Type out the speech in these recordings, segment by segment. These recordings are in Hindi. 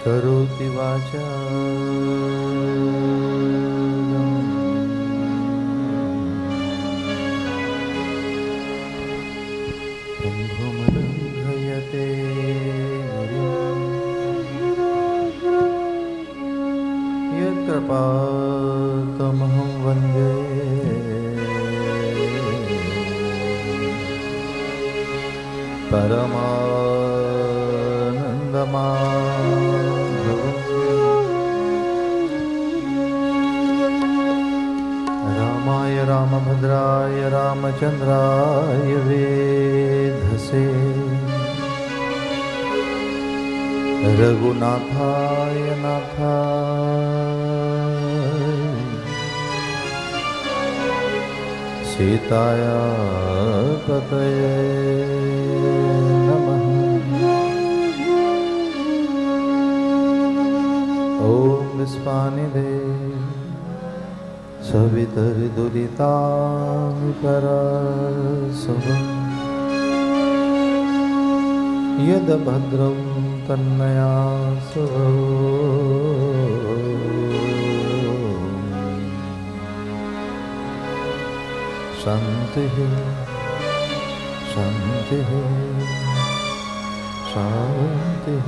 करोति वाचालं पङ्गुमलङ्घयते यत्कृपातमहं वन्दे परमानन्दमाधवम् रामाय रामभद्राय रामचन्द्राय वेधसे रघुनाथाय नाथाय सीताय पतये नमः। ॐ विश्वानिधे सवितर्दुरितामितरसवम् यद्भद्रं तन्मयासवो शान्तिः शान्तिः शान्तिः।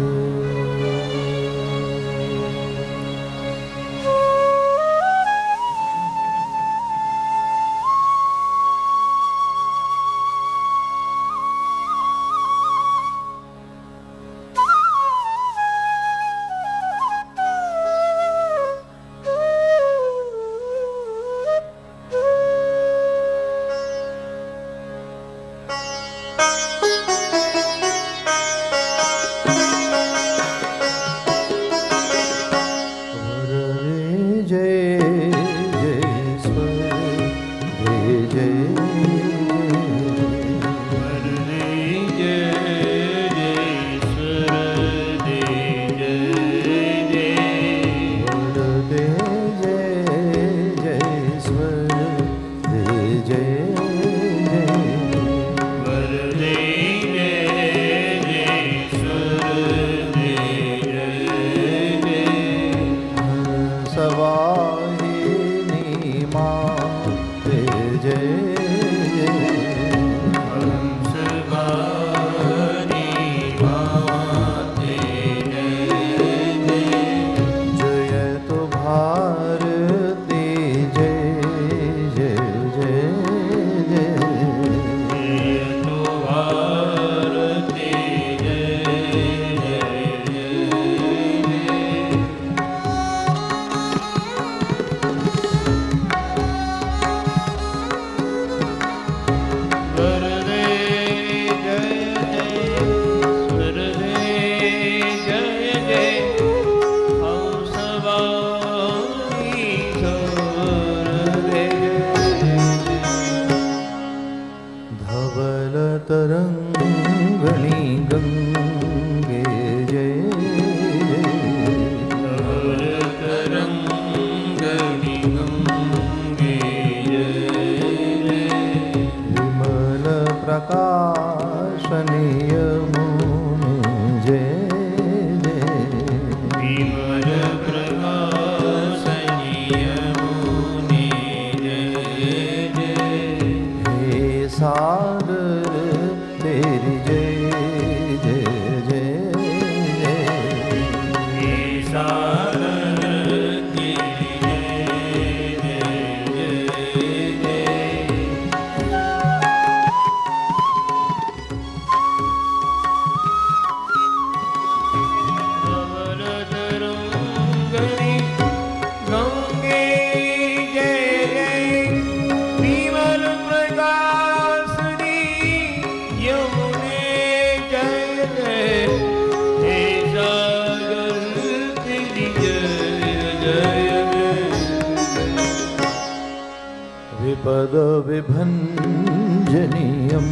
विभञ्जनीयं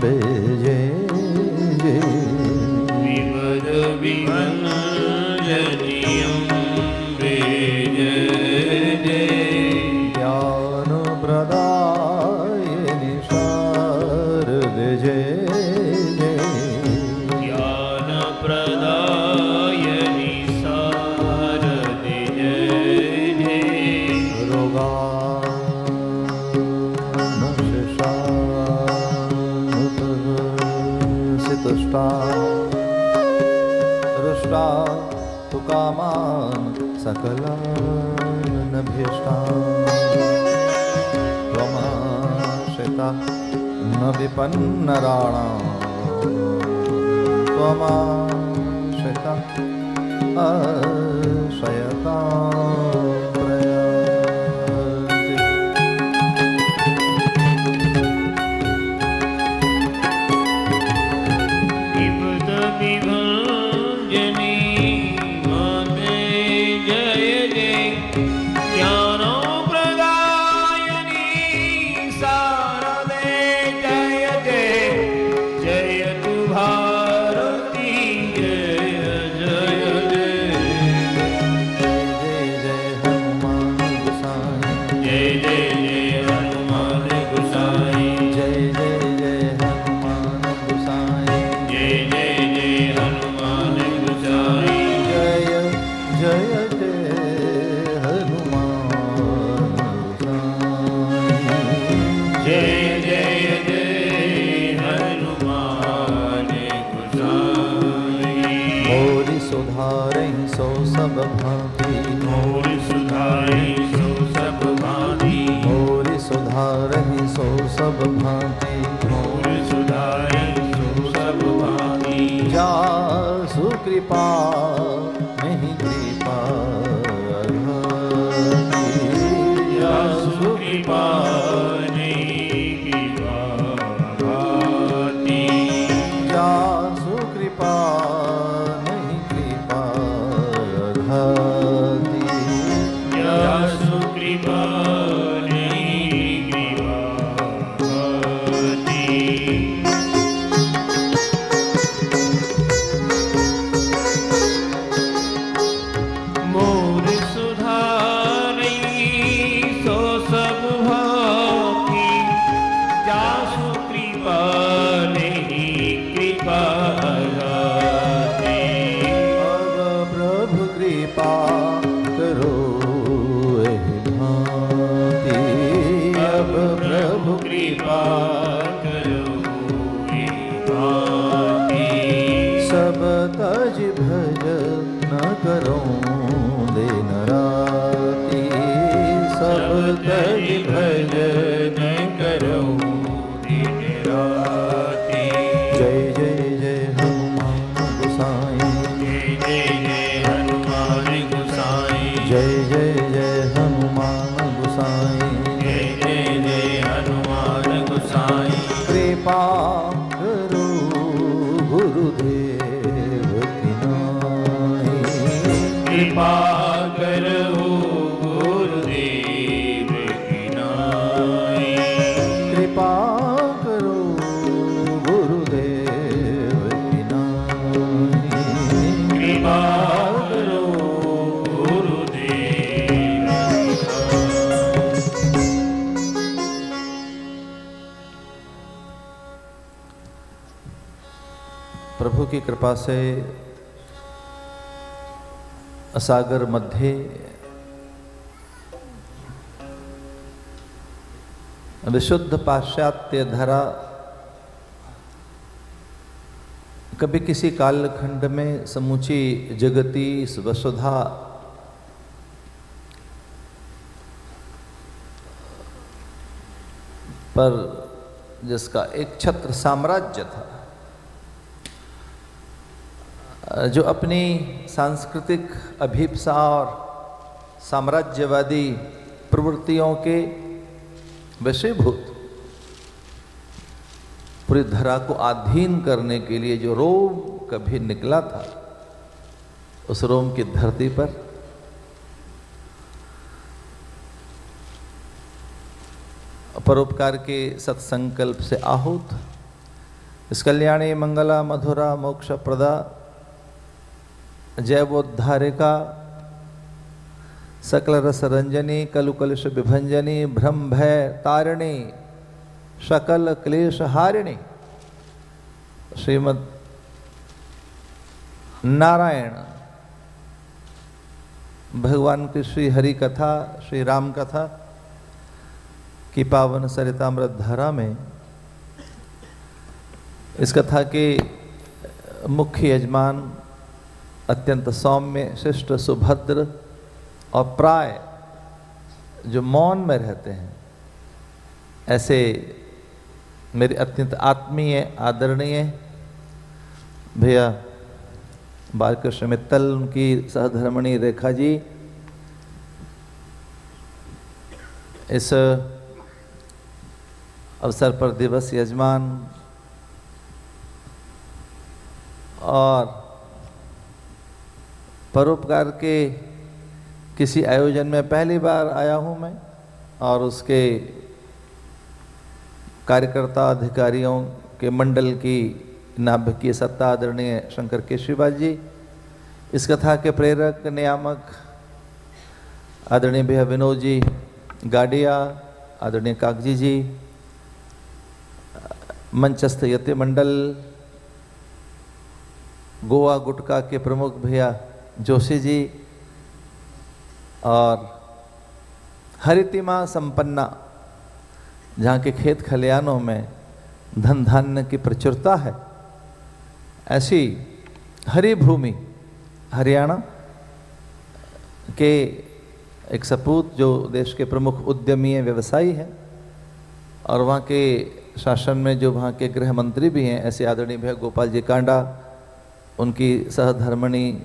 बेजे विभञ्जनीयं बेजे ज्ञानप्रदायिनि शारदे ज्ञानप्रदायिनि कामान् सकलानभीष्टान् त्वमाश्रिता न विपन्नराणाम् त्वमाश्रिता आश्रयतां प्रयान्ति। विभुतविभञ्जनी माते जय जय ज्ञानप्रदायिनी शारदे जय जय जयतु भारती जय जय जय। जय जय हनुमान गोसाई जय जय जय हनुमान गोसाई जय जय हनुमान गोसाई जय जय जय जय हनुमान गोसाई मोरि सुधारहि सो सब भांति मोरि सुधारहि सो सब भांति मोरि सुधारहि सो सब भांति मोरि सुधारहि सो सब भांति जासु कृपा नहीं कृपा जासु कृपा नहीं कृपा भाति जासु कृपा नहीं कृपा घाति जासु कृपा नहीं कृपा भाति। मोरि सुधारहि सो सब भांति जासु कृपा नहीं कृपा घाति। अब प्रभु कृपा करो एहि भांति अब प्रभु कृपा करो एहि भांति। सब तज भज न करो दिन राति सब तज भज न करो दिन राति। जय जय जय हनुमान गोसाई जय जय जय हनुमान गोसाई जय जय जय हनुमान गोसाई जय जय जय हनुमान गोसाई। कृपा करो गुरुदेव की नाई कृपा करो गुरुदेव की नाई। कृपा करो गुरुदेव की नाई कृपा करो गुरुदेव की नाई। प्रभु की कृपा से सागर मध्य विशुद्ध पाश्चात्य धरा कभी किसी कालखंड में समूची जगती वसुधा पर जिसका एक छत्र साम्राज्य था, जो अपनी सांस्कृतिक अभिप्सा और साम्राज्यवादी प्रवृत्तियों के वशीभूत पूरी धरा को अधीन करने के लिए जो रोम कभी निकला था, उस रोम की धरती पर परोपकार के सत्संकल्प से आहूत इस कल्याणी मंगला मधुरा मोक्ष प्रदा जैवोद्धारिका सकल रस रंजनी कलु कलुष विभंजनी भ्रम भय तारिणी सकल क्लेश हारिणी श्रीमद् नारायण भगवान की श्री हरि कथा श्री राम कथा की पावन सरितामृत धारा में इस कथा के मुख्य यजमान अत्यंत सौम्य, शिष्ट, सुभद्र और प्राय जो मौन में रहते हैं, ऐसे मेरे अत्यंत आत्मीय, आदरणीय भैया बालकृष्ण मित्तल, उनकी सहधर्मणी रेखा जी, इस अवसर पर दिवस यजमान और परोपकार के किसी आयोजन में पहली बार आया हूँ मैं, और उसके कार्यकर्ता अधिकारियों के मंडल की नाभिकीय सत्ता आदरणीय शंकर केशरीवाल जी, इस कथा के प्रेरक नियामक आदरणीय भैया विनोद जी गाडिया, आदरणीय कागजी जी, मंचस्थ यति मंडल, गोवा गुटका के प्रमुख भैया जोशी जी, और हरितिमा संपन्ना, जहाँ के खेत खलियानों में धन धान्य की प्रचुरता है, ऐसी हरी भूमि हरियाणा के एक सपूत जो देश के प्रमुख उद्यमी व्यवसायी हैं, और वहाँ के शासन में जो वहाँ के गृह मंत्री भी हैं, ऐसे आदरणीय भैया गोपाल जी कांडा, उनकी सहधर्मणी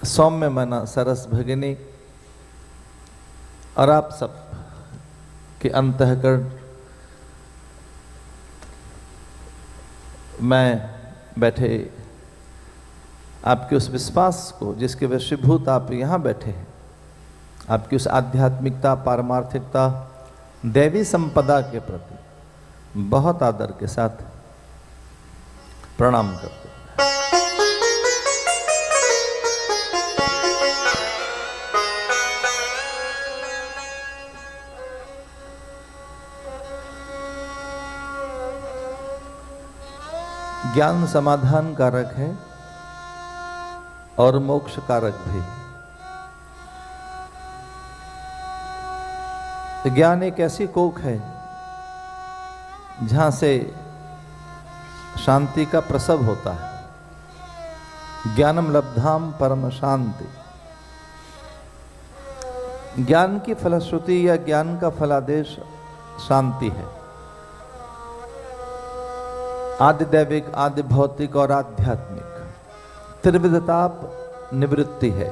सौम्य मना सरस भगिनी, और आप सब के अंतःकरण मैं बैठे आपके उस विश्वास को, जिसके वशीभूत आप यहाँ बैठे हैं, आपकी उस आध्यात्मिकता, पारमार्थिकता, दैवी संपदा के प्रति बहुत आदर के साथ प्रणाम करते हैं। ज्ञान समाधान कारक है और मोक्ष कारक भी। ज्ञान एक ऐसी कोख है जहां से शांति का प्रसव होता है। ज्ञानम लब्धाम परम शांति। ज्ञान की फलश्रुति या ज्ञान का फलादेश शांति है। आदि दैविक, आदि भौतिक और आध्यात्मिक त्रिविधताप निवृत्ति है।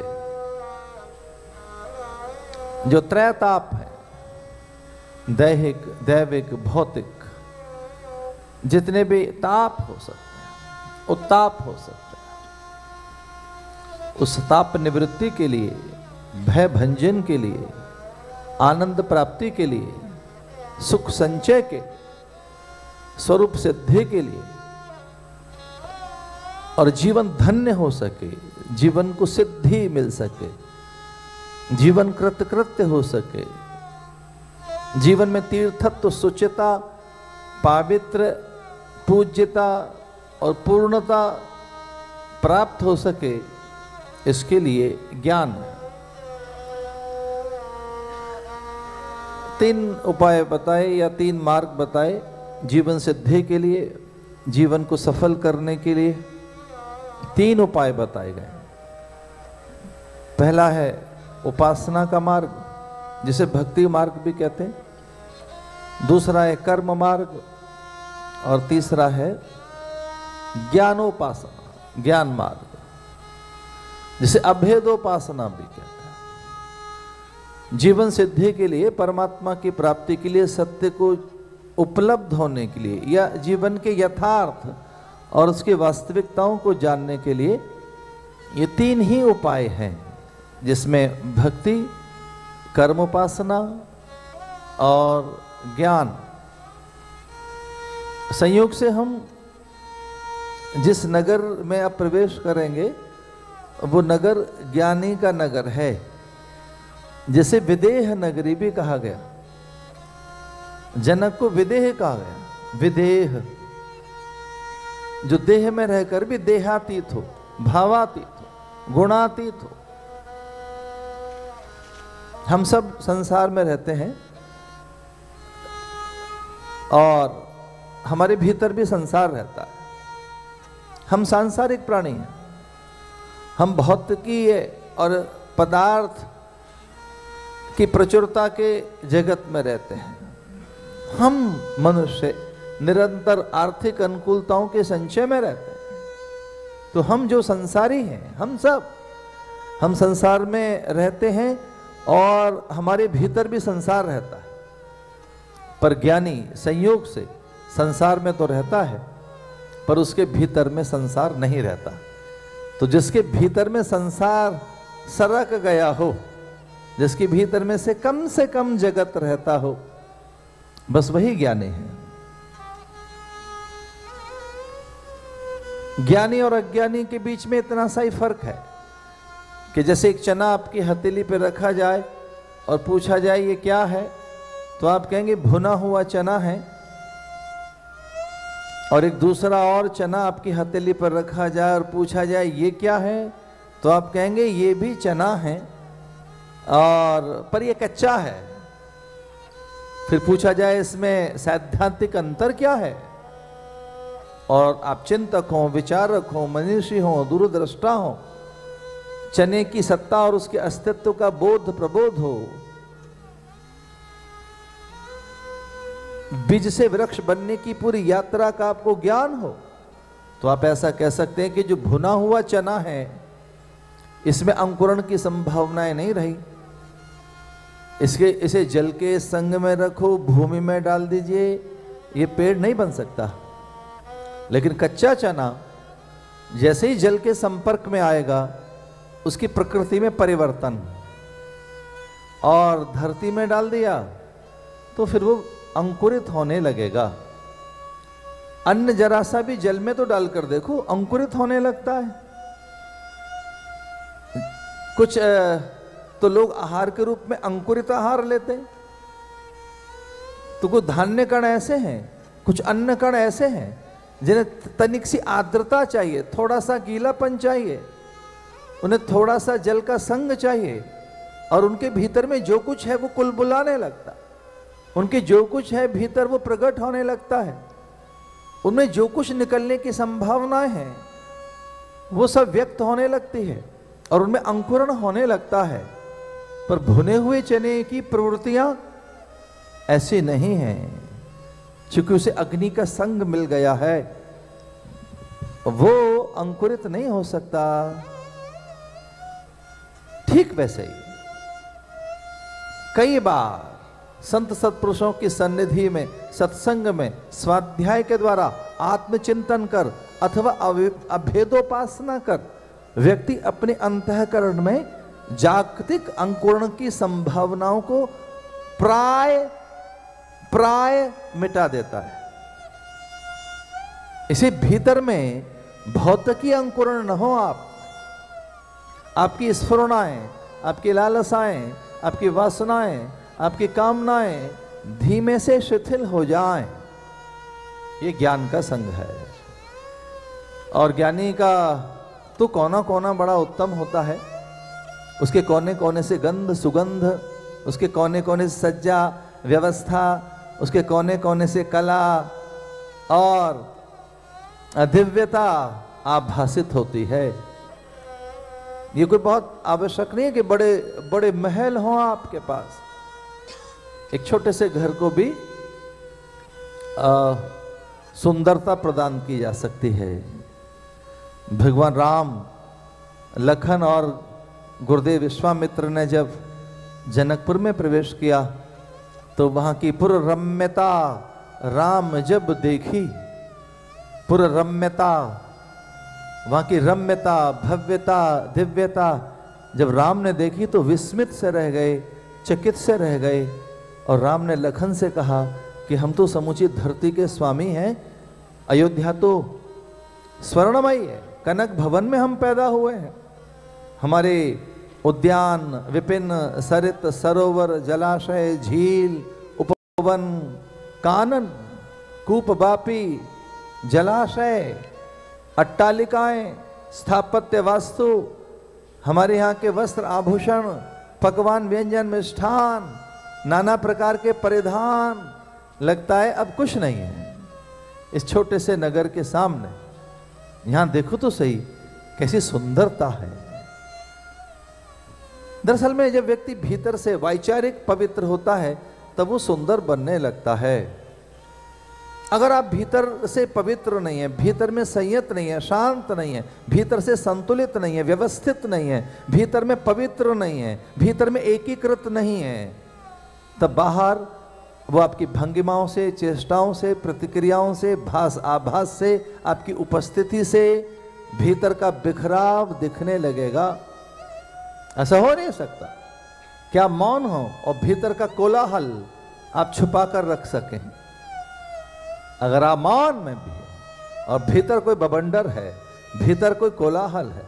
जो त्रयताप है, दैहिक, दैविक, भौतिक, जितने भी ताप हो सकते हैं, उत्ताप हो सकते हैं, उस ताप निवृत्ति के लिए, भय भंजन के लिए, आनंद प्राप्ति के लिए, सुख संचय के, स्वरूप सिद्धि के लिए, और जीवन धन्य हो सके, जीवन को सिद्धि मिल सके, जीवन कृतकृत्य हो सके, जीवन में तीर्थत्व, सुचिता, पवित्र, पूज्यता और पूर्णता प्राप्त हो सके, इसके लिए ज्ञान। 3 उपाय बताए या 3 मार्ग बताए जीवन सिद्धि के लिए, जीवन को सफल करने के लिए 3 उपाय बताए गए। पहला है उपासना का मार्ग, जिसे भक्ति मार्ग भी कहते हैं। दूसरा है कर्म मार्ग, और तीसरा है ज्ञानोपासना, ज्ञान मार्ग, जिसे अभेदोपासना भी कहते हैं। जीवन सिद्धि के लिए, परमात्मा की प्राप्ति के लिए, सत्य को उपलब्ध होने के लिए, या जीवन के यथार्थ और उसकी वास्तविकताओं को जानने के लिए ये 3 ही उपाय हैं, जिसमें भक्ति, कर्मोपासना और ज्ञान। संयोग से हम जिस नगर में अब प्रवेश करेंगे, वो नगर ज्ञानी का नगर है, जिसे विदेह नगरी भी कहा गया। जनक को विदेह कहा गया। विदेह, जो देह में रहकर भी देहातीत हो, भावातीत हो, गुणातीत हो। हम सब संसार में रहते हैं और हमारे भीतर भी संसार रहता है। हम सांसारिक प्राणी हैं। हम भौतिकीय और पदार्थ की प्रचुरता के जगत में रहते हैं। हम मनुष्य निरंतर आर्थिक अनुकूलताओं के संचय में रहते हैं। तो हम जो संसारी हैं, हम संसार में रहते हैं और हमारे भीतर भी संसार रहता है। पर ज्ञानी संयोग से संसार में तो रहता है, पर उसके भीतर में संसार नहीं रहता। तो जिसके भीतर में संसार सरक गया हो, जिसके भीतर में से कम जगत रहता हो, बस वही ज्ञानी है। ज्ञानी और अज्ञानी के बीच में इतना सा ही फर्क है कि जैसे एक चना आपकी हथेली पे रखा जाए और पूछा जाए ये क्या है, तो आप कहेंगे भुना हुआ चना है। और एक दूसरा और चना आपकी हथेली पर रखा जाए और पूछा जाए ये क्या है, तो आप कहेंगे ये भी चना है और पर ये कच्चा है। फिर पूछा जाए इसमें सैद्धांतिक अंतर क्या है, और आप चिंतक हो, विचारक हो, मनीषी हो, दूरदृष्टा हो, चने की सत्ता और उसके अस्तित्व का बोध प्रबोध हो, बीज से वृक्ष बनने की पूरी यात्रा का आपको ज्ञान हो, तो आप ऐसा कह सकते हैं कि जो भुना हुआ चना है इसमें अंकुरण की संभावनाएं नहीं रही। इसे जल के संग में रखो, भूमि में डाल दीजिए, ये पेड़ नहीं बन सकता। लेकिन कच्चा चना जैसे ही जल के संपर्क में आएगा, उसकी प्रकृति में परिवर्तन, और धरती में डाल दिया तो फिर वो अंकुरित होने लगेगा। अन्न जरा सा भी जल में तो डालकर देखो, अंकुरित होने लगता है। कुछ तो लोग आहार के रूप में अंकुरित आहार लेते हैं। तो कुछ धान्य कण ऐसे हैं, कुछ अन्न कण ऐसे हैं जिन्हें तनिक सी आर्द्रता चाहिए, थोड़ा सा गीलापन चाहिए, उन्हें थोड़ा सा जल का संग चाहिए, और उनके भीतर में जो कुछ है वो कुलबुलाने लगता है। उनके जो कुछ है भीतर वो प्रकट होने लगता है। उनमें जो कुछ निकलने की संभावनाएं हैं वो सब व्यक्त होने लगती है और उनमें अंकुरण होने लगता है। पर भुने हुए चने की प्रवृत्तियां ऐसी नहीं हैं। चूंकि उसे अग्नि का संग मिल गया है, वो अंकुरित नहीं हो सकता। ठीक वैसे ही कई बार संत सत्पुरुषों की सन्निधि में, सत्संग में, स्वाध्याय के द्वारा आत्मचिंतन कर अथवा अभेदोपासना कर व्यक्ति अपने अंतःकरण में जागतिक अंकुरण की संभावनाओं को प्राय मिटा देता है। इसे भीतर में भौतिकी अंकुरण न हो, आपकी स्फुरणाएं, आपकी लालसाएं, आपकी वासनाएं, आपकी कामनाएं धीमे से शिथिल हो जाएं, ये ज्ञान का संग है। और ज्ञानी का तो कोना कोना बड़ा उत्तम होता है। उसके कोने कोने से गंध सुगंध, उसके कोने कोने से सज्जा व्यवस्था, उसके कोने कोने से कला और दिव्यता आभासित होती है। ये कोई बहुत आवश्यक नहीं है कि बड़े बड़े महल हों आपके पास। एक छोटे से घर को भी सुंदरता प्रदान की जा सकती है। भगवान राम, लखन और गुरुदेव विश्वामित्र ने जब जनकपुर में प्रवेश किया तो वहां की पुररम्यता राम जब देखी, पुररम्यता, वहां की रम्यता, भव्यता, दिव्यता जब राम ने देखी तो विस्मित से रह गए, चकित से रह गए। और राम ने लखन से कहा कि हम तो समूची धरती के स्वामी हैं, अयोध्या तो स्वर्णमयी है, कनक भवन में हम पैदा हुए हैं। हमारे उद्यान, विपिन, सरित, सरोवर, जलाशय, झील, उपवन, कानन, कूप, बापी, जलाशय, अट्टालिकाएं, स्थापत्य वास्तु, हमारे यहाँ के वस्त्र आभूषण, पकवान, व्यंजन, मिष्ठान, नाना प्रकार के परिधान, लगता है अब कुछ नहीं है इस छोटे से नगर के सामने। यहाँ देखो तो सही कैसी सुंदरता है। दरअसल में जब व्यक्ति भीतर से वैचारिक पवित्र होता है तब वो सुंदर बनने लगता है। अगर आप भीतर से पवित्र नहीं है, भीतर में संयत नहीं है, शांत नहीं है, भीतर से संतुलित नहीं है, व्यवस्थित नहीं है, भीतर में पवित्र नहीं है, भीतर में एकीकृत नहीं है, तब बाहर वो आपकी भंगिमाओं से, चेष्टाओं से, प्रतिक्रियाओं से, भास आभास से, आपकी उपस्थिति से भीतर का बिखराव दिखने लगेगा। ऐसा हो नहीं सकता। क्या मौन हो और भीतर का कोलाहल आप छुपा कर रख सकें? अगर आप मौन में भी है और भीतर कोई बवंडर है, भीतर कोई कोलाहल है,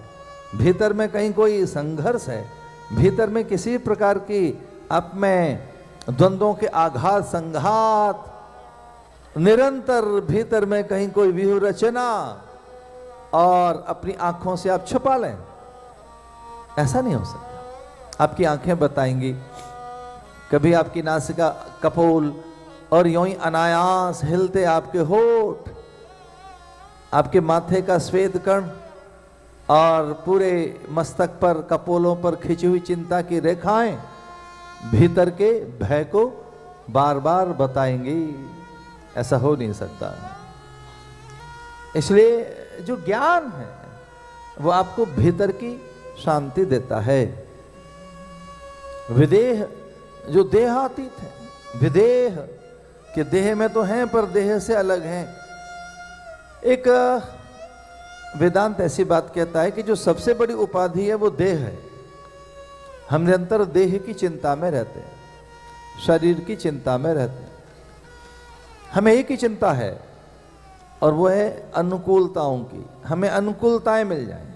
भीतर में कहीं कोई संघर्ष है, भीतर में किसी प्रकार की आप में द्वंद्वों के आघात संघात, निरंतर भीतर में कहीं कोई व्यूह रचना और अपनी आंखों से आप छुपा लें, ऐसा नहीं हो सकता। आपकी आंखें बताएंगी, कभी आपकी नासिका कपोल और यूं ही अनायास हिलते आपके होठ, आपके माथे का श्वेत कर्ण और पूरे मस्तक पर कपोलों पर खिंची हुई चिंता की रेखाएं भीतर के भय को बार बार बताएंगी। ऐसा हो नहीं सकता। इसलिए जो ज्ञान है वो आपको भीतर की शांति देता है। विदेह जो देहातीत है, विदेह कि देह में तो हैं पर देह से अलग हैं। एक वेदांत ऐसी बात कहता है कि जो सबसे बड़ी उपाधि है वो देह है। हम निरंतर देह की चिंता में रहते हैं, शरीर की चिंता में रहते हैं। हमें एक ही चिंता है और वो है अनुकूलताओं की। हमें अनुकूलताएं मिल जाएं,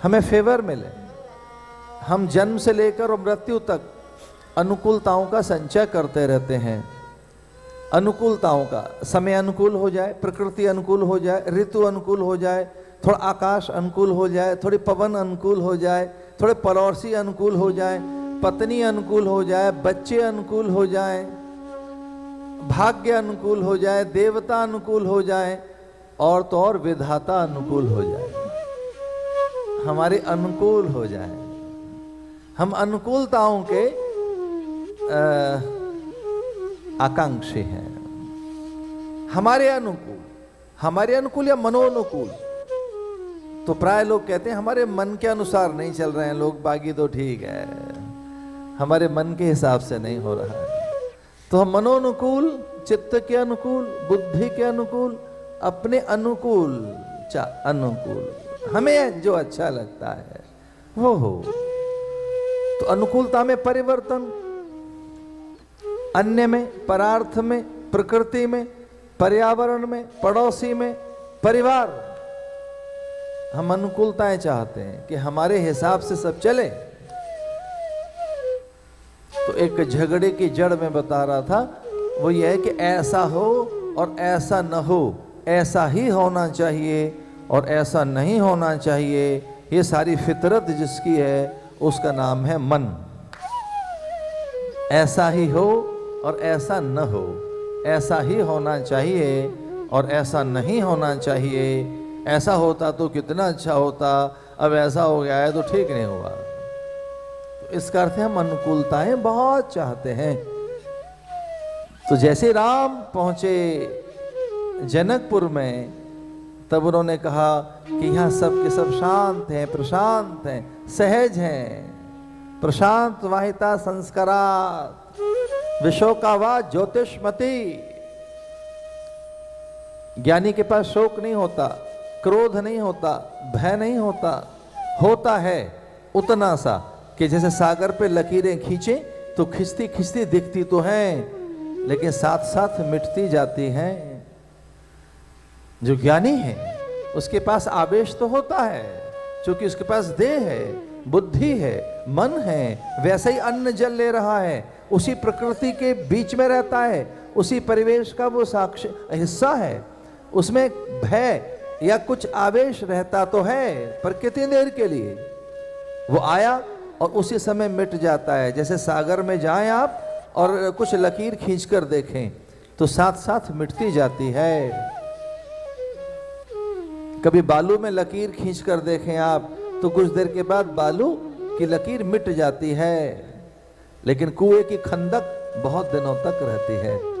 हमें फेवर मिले। हम जन्म से लेकर और मृत्यु तक अनुकूलताओं का संचय करते रहते हैं। अनुकूलताओं का, समय अनुकूल हो जाए, प्रकृति अनुकूल हो जाए, ऋतु अनुकूल हो जाए, थोड़ा आकाश अनुकूल हो जाए, थोड़ी पवन अनुकूल हो जाए, थोड़े पड़ोसी अनुकूल हो जाए, पत्नी अनुकूल हो जाए, बच्चे अनुकूल हो जाए, भाग्य अनुकूल हो जाए, देवता अनुकूल हो जाए और तो और विधाता अनुकूल हो जाए, हमारे अनुकूल हो जाए। हम अनुकूलताओं के आकांक्षी हैं। हमारे अनुकूल या मनोनुकूल। तो प्राय लोग कहते हैं हमारे मन के अनुसार नहीं चल रहे हैं लोग, बाकी तो ठीक है, हमारे मन के हिसाब से नहीं हो रहा है। तो हम मनोनुकूल, चित्त के अनुकूल, बुद्धि के अनुकूल, अपने अनुकूल हमें जो अच्छा लगता है वो हो। तो अनुकूलता में परिवर्तन, अन्य में, परार्थ में, प्रकृति में, पर्यावरण में, पड़ोसी में, परिवार, हम अनुकूलताएं चाहते हैं कि हमारे हिसाब से सब चले। तो एक झगड़े की जड़ में बता रहा था, वो ये है कि ऐसा हो और ऐसा न हो, ऐसा ही होना चाहिए और ऐसा नहीं होना चाहिए। ये सारी फितरत जिसकी है उसका नाम है मन। ऐसा ही हो और ऐसा न हो, ऐसा ही होना चाहिए और ऐसा नहीं होना चाहिए। ऐसा होता तो कितना अच्छा होता, अब ऐसा हो गया है तो ठीक नहीं हुआ। तो इसका अर्थ है हम अनुकूलताएं बहुत चाहते हैं। तो जैसे राम पहुंचे जनकपुर में, तब उन्होंने कहा कि यहाँ सब के सब शांत हैं, प्रशांत हैं, सहज हैं, प्रशांत वाहिता संस्कारात् विशोकावा ज्योतिषमती। ज्ञानी के पास शोक नहीं होता, क्रोध नहीं होता, भय नहीं होता। होता है उतना सा कि जैसे सागर पे लकीरें खींचे तो खिंचती खिंचती दिखती तो हैं, लेकिन साथ साथ मिटती जाती हैं। जो ज्ञानी है उसके पास आवेश तो होता है, क्योंकि उसके पास देह है, बुद्धि है, मन है, वैसे ही अन्न जल ले रहा है, उसी प्रकृति के बीच में रहता है, उसी परिवेश का वो साक्ष्य हिस्सा है। उसमें भय या कुछ आवेश रहता तो है, पर कितनी देर के लिए। वो आया और उसी समय मिट जाता है। जैसे सागर में जाएं आप और कुछ लकीर खींच कर देखें तो साथ साथ मिटती जाती है। कभी बालू में लकीर खींच कर देखें आप तो कुछ देर के बाद बालू की लकीर मिट जाती है, लेकिन कुएं की खंदक बहुत दिनों तक रहती है।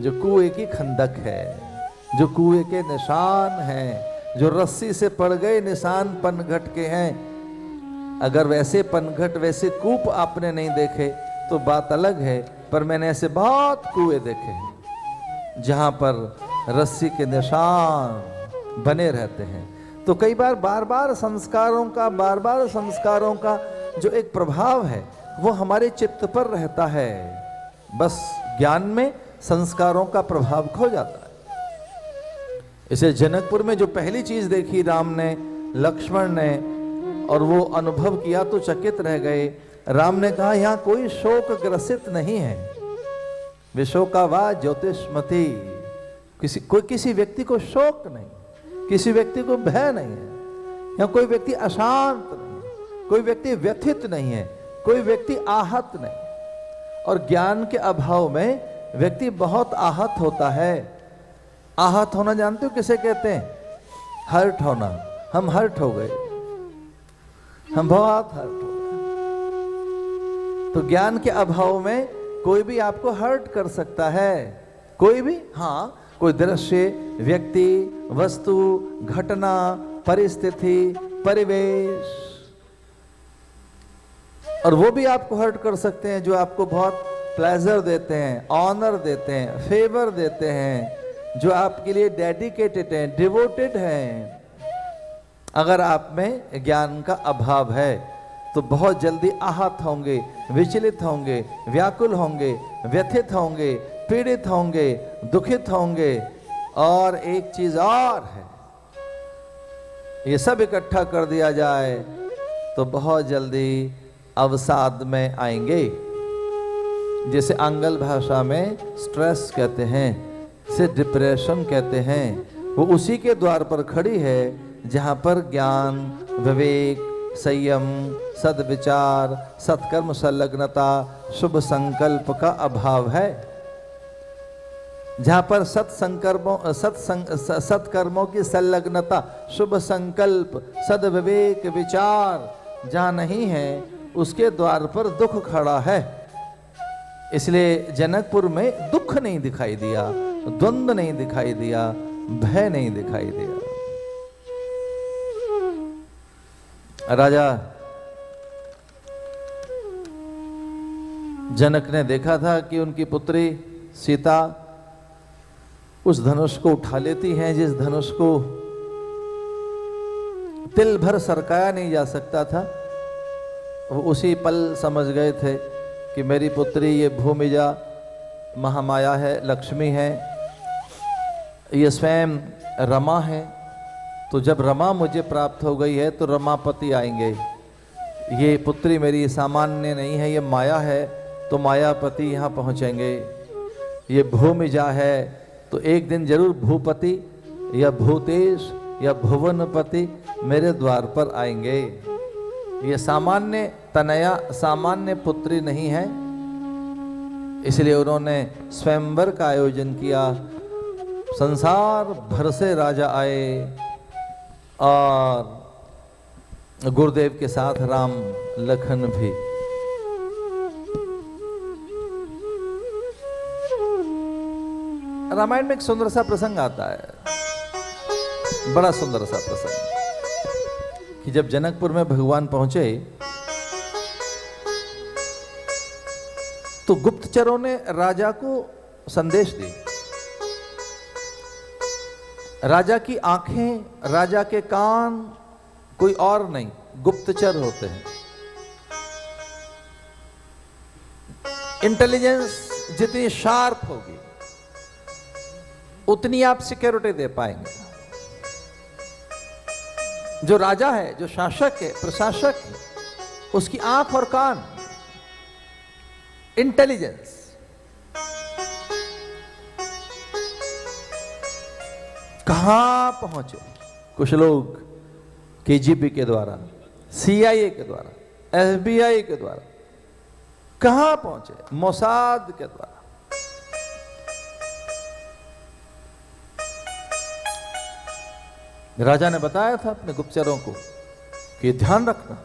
जो कुएं की खंदक है, जो कुएं के निशान हैं, जो रस्सी से पड़ गए निशान पनघट के हैं, अगर वैसे पनघट वैसे कूप आपने नहीं देखे तो बात अलग है, पर मैंने ऐसे बहुत कुएं देखे हैं जहां पर रस्सी के निशान बने रहते हैं। तो कई बार बार बार संस्कारों का जो एक प्रभाव है वो हमारे चित्त पर रहता है। बस ज्ञान में संस्कारों का प्रभाव खो जाता है। इसे जनकपुर में जो पहली चीज देखी राम ने, लक्ष्मण ने, और वो अनुभव किया तो चकित रह गए। राम ने कहा यहां कोई शोक ग्रसित नहीं है, विशोकावा ज्योतिषमती। किसी व्यक्ति को शोक नहीं, किसी व्यक्ति को भय नहीं है, या कोई व्यक्ति अशांत नहीं, कोई व्यक्ति व्यथित नहीं है, कोई व्यक्ति आहत नहीं। और ज्ञान के अभाव में व्यक्ति बहुत आहत होता है। आहत होना जानते हो किसे कहते हैं? हर्ट होना। हम हर्ट हो गए, हम बहुत हर्ट हो गए। तो ज्ञान के अभाव में कोई भी आपको हर्ट कर सकता है, कोई भी। हाँ, कोई दृश्य, व्यक्ति, वस्तु, घटना, परिस्थिति, परिवेश, और वो भी आपको हर्ट कर सकते हैं जो आपको बहुत प्लेजर देते हैं, ऑनर देते हैं, फेवर देते हैं, जो आपके लिए डेडिकेटेड हैं, डिवोटेड हैं। अगर आप में ज्ञान का अभाव है तो बहुत जल्दी आहत होंगे, विचलित होंगे, व्याकुल होंगे, व्यथित होंगे, पीड़ित होंगे, दुखित होंगे। और एक चीज और है, ये सब इकट्ठा कर दिया जाए तो बहुत जल्दी अवसाद में आएंगे, जिसे आंग्ल भाषा में स्ट्रेस कहते हैं, इसे डिप्रेशन कहते हैं। वो उसी के द्वार पर खड़ी है जहां पर ज्ञान, विवेक, संयम, सद्विचार, सत्कर्म संलग्नता, शुभ संकल्प का अभाव है। जहां पर सत्कर्मों की संलग्नता, शुभ संकल्प, सद्विवेक, विचार जहां नहीं है, उसके द्वार पर दुख खड़ा है। इसलिए जनकपुर में दुख नहीं दिखाई दिया, द्वंद्व नहीं दिखाई दिया, भय नहीं दिखाई दिया। राजा जनक ने देखा था कि उनकी पुत्री सीता उस धनुष को उठा लेती हैं जिस धनुष को तिल भर सरकाया नहीं जा सकता था। वो उसी पल समझ गए थे कि मेरी पुत्री ये भूमिजा महामाया है, लक्ष्मी है, ये स्वयं रमा है। तो जब रमा मुझे प्राप्त हो गई है तो रमापति आएंगे। ये पुत्री मेरी सामान्य नहीं है, ये माया है, तो मायापति यहाँ पहुँचेंगे। ये भूमिजा है तो एक दिन जरूर भूपति या भूतेश या भुवनपति मेरे द्वार पर आएंगे। ये सामान्य तनया, सामान्य पुत्री नहीं है। इसलिए उन्होंने स्वयंवर का आयोजन किया। संसार भर से राजा आए और गुरुदेव के साथ राम लखन भी। रामायण में एक सुंदर सा प्रसंग आता है, बड़ा सुंदर सा प्रसंग, कि जब जनकपुर में भगवान पहुंचे तो गुप्तचरों ने राजा को संदेश दी। राजा की आंखें, राजा के कान कोई और नहीं, गुप्तचर होते हैं। इंटेलिजेंस जितनी शार्प होगी उतनी आप सिक्योरिटी दे पाएंगे। जो राजा है, जो शासक है, प्रशासक है, उसकी आंख और कान, इंटेलिजेंस। कहां पहुंचे कुछ लोग केजीबी के द्वारा, सीआईए के द्वारा, एफबीआई के द्वारा, कहां पहुंचे मोसाद के द्वारा। राजा ने बताया था अपने गुप्तचरों को कि ध्यान रखना,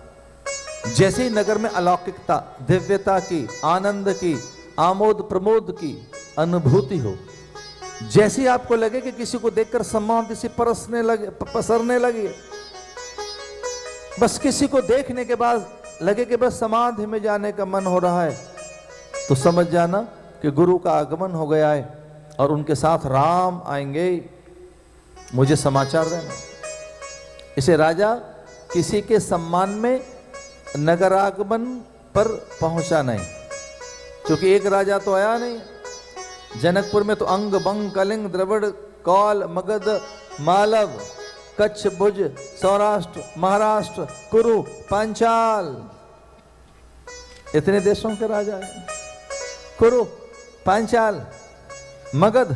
जैसे ही नगर में अलौकिकता, दिव्यता की, आनंद की, आमोद प्रमोद की अनुभूति हो, जैसे ही आपको लगे कि किसी को देखकर समाधि से पसरने लगे, बस किसी को देखने के बाद लगे कि बस समाधि में जाने का मन हो रहा है, तो समझ जाना कि गुरु का आगमन हो गया है और उनके साथ राम आएंगे, मुझे समाचार देना। इसे राजा किसी के सम्मान में नगरागमन पर पहुंचा नहीं, क्योंकि एक राजा तो आया नहीं। जनकपुर में तो अंग बंग कलिंग द्रविड़ कौल मगध मालव कच्छ भुज सौराष्ट्र महाराष्ट्र कुरु पांचाल, इतने देशों के राजा हैं। कुरु पांचाल मगध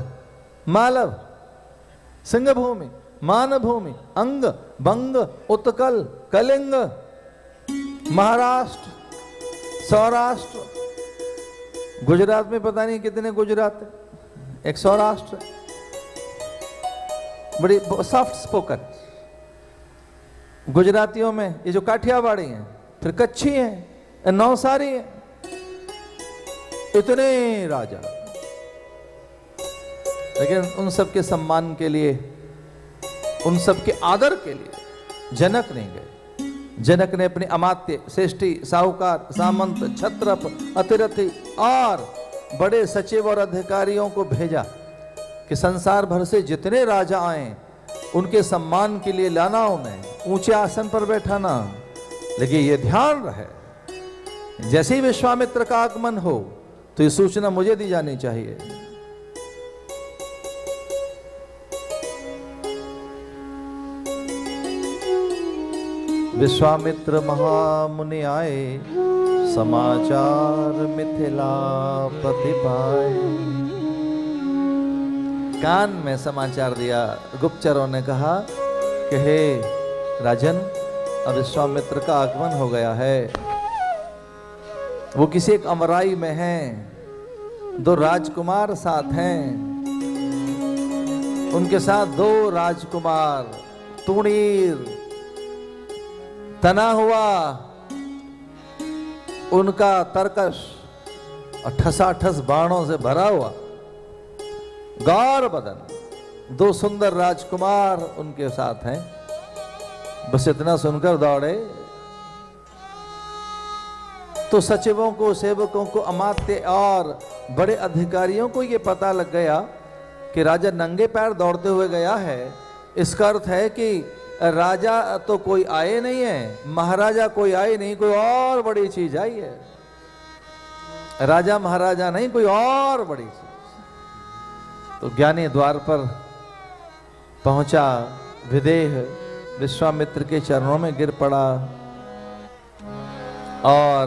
मालव सिंहभूमि मानभूमि अंग बंग उत्कल कलिंग महाराष्ट्र सौराष्ट्र, गुजरात में पता नहीं कितने गुजरात है, एक सौराष्ट्र, बड़ी सॉफ्ट स्पोकन गुजरातियों में ये जो काठियावाड़ी हैं, फिर कच्छी हैं, नौसारी हैं, इतने राजा। लेकिन उन सब के सम्मान के लिए, उन सब के आदर के लिए जनक नहीं गए। जनक ने अपने अमात्य श्रेष्ठी साहूकार सामंत छत्रप अतिरथी और बड़े सचिव और अधिकारियों को भेजा कि संसार भर से जितने राजा आए उनके सम्मान के लिए लाना, उन्हें ऊंचे आसन पर बैठाना। लेकिन ये ध्यान रहे, जैसे ही विश्वामित्र का आगमन हो तो ये सूचना मुझे दी जानी चाहिए। विश्वामित्र महामुनि आए, समाचार मिथिलापति पाए। कान में समाचार दिया। गुप्तचरों ने कहा कि हे राजन, अब विश्वामित्र का आगमन हो गया है। वो किसी एक अमराई में हैं, 2 राजकुमार साथ हैं, उनके साथ 2 राजकुमार, तुणीर तना हुआ उनका तरकश और ठसाठस बाणों से भरा हुआ गौर बदन 2 सुंदर राजकुमार उनके साथ हैं। बस इतना सुनकर दौड़े तो सचिवों को, सेवकों को, अमात्य और बड़े अधिकारियों को यह पता लग गया कि राजा नंगे पैर दौड़ते हुए गया है। इसका अर्थ है कि राजा तो कोई आए नहीं है, महाराजा कोई आए नहीं, कोई और बड़ी चीज आई है। राजा महाराजा नहीं, कोई और बड़ी चीज। तो ज्ञानी द्वार पर पहुंचा, विदेह विश्वामित्र के चरणों में गिर पड़ा और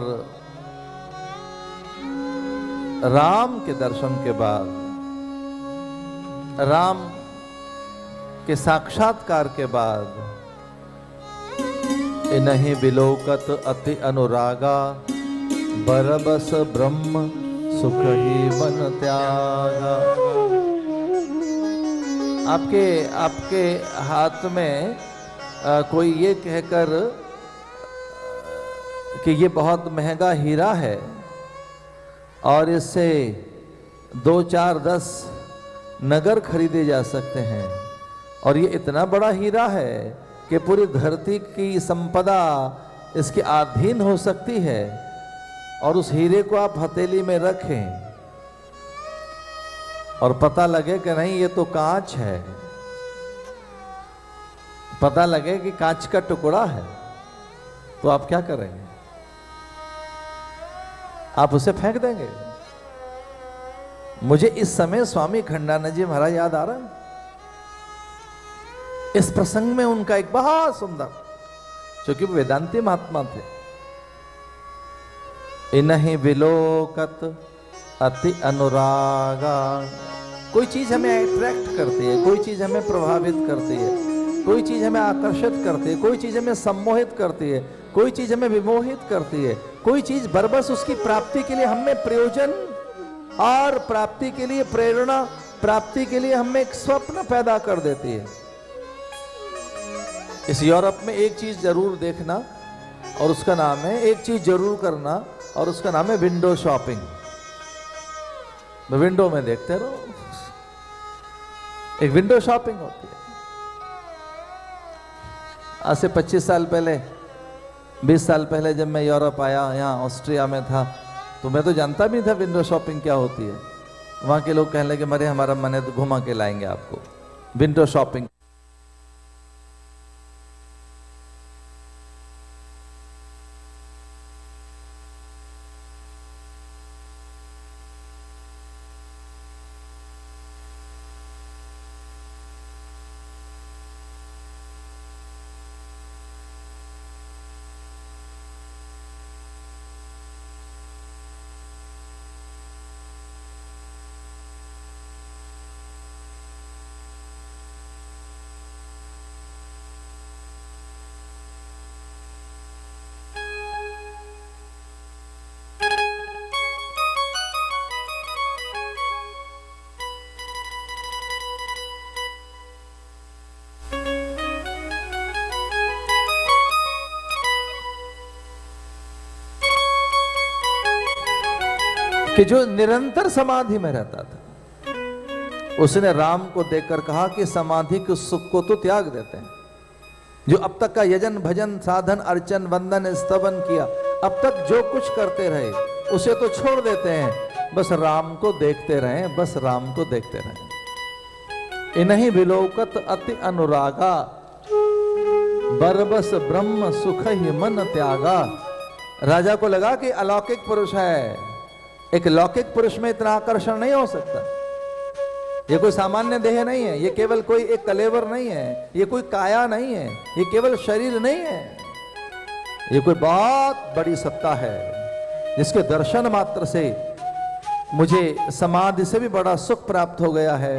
राम के दर्शन के बाद, राम के साक्षात्कार के बाद, इन्हीं विलोकत अति अनुरागा, बरबस ब्रह्म सुख ही मन त्यागा। आपके हाथ में कोई ये कहकर कि ये बहुत महंगा हीरा है और इससे 2, 4, 10 नगर खरीदे जा सकते हैं, और ये इतना बड़ा हीरा है कि पूरी धरती की संपदा इसके अधीन हो सकती है, और उस हीरे को आप हथेली में रखें और पता लगे कि नहीं ये तो कांच है, पता लगे कि कांच का टुकड़ा है, तो आप क्या करेंगे? आप उसे फेंक देंगे। मुझे इस समय स्वामी खंडानंद जी महाराज याद आ रहा है। इस प्रसंग में उनका एक बहुत सुंदर, क्योंकि वेदांती महात्मा थे, इन्हीं विलोकत अति अनुरागा। कोई चीज हमें अट्रैक्ट करती है, कोई चीज हमें प्रभावित करती है, कोई चीज हमें आकर्षित करती है, कोई चीज हमें सम्मोहित करती है, कोई चीज हमें विमोहित करती है, कोई चीज बरबस उसकी प्राप्ति के लिए हमें प्रयोजन और प्राप्ति के लिए प्रेरणा, प्राप्ति के लिए हमें एक स्वप्न पैदा कर देती है। इस यूरोप में एक चीज जरूर देखना और उसका नाम है, एक चीज जरूर करना, और उसका नाम है विंडो शॉपिंग। विंडो में देखते रहो, एक विंडो शॉपिंग होती है। आज से 25 साल पहले, 20 साल पहले जब मैं यूरोप आया, यहाँ ऑस्ट्रिया में था, तो मैं तो जानता भी था विंडो शॉपिंग क्या होती है। वहाँ के लोग कहने लगे, मरे हमारा मन है तो घुमा के लाएंगे आपको। Window shopping. कि जो निरंतर समाधि में रहता था, उसने राम को देखकर कहा कि समाधि के सुख को तो त्याग देते हैं। जो अब तक का यजन भजन साधन अर्चन वंदन स्तवन किया, अब तक जो कुछ करते रहे उसे तो छोड़ देते हैं, बस राम को देखते रहें, बस राम को देखते रहें। इन्हीं विलोकत अति अनुरागा, बरबस ब्रह्म सुख ही मन त्यागा। राजा को लगा कि अलौकिक पुरुष है, एक लौकिक पुरुष में इतना आकर्षण नहीं हो सकता। ये कोई सामान्य देह नहीं है, ये केवल कोई एक कलेवर नहीं है, ये कोई काया नहीं है, ये केवल शरीर नहीं है, ये कोई बहुत बड़ी सत्ता है जिसके दर्शन मात्र से मुझे समाधि से भी बड़ा सुख प्राप्त हो गया है।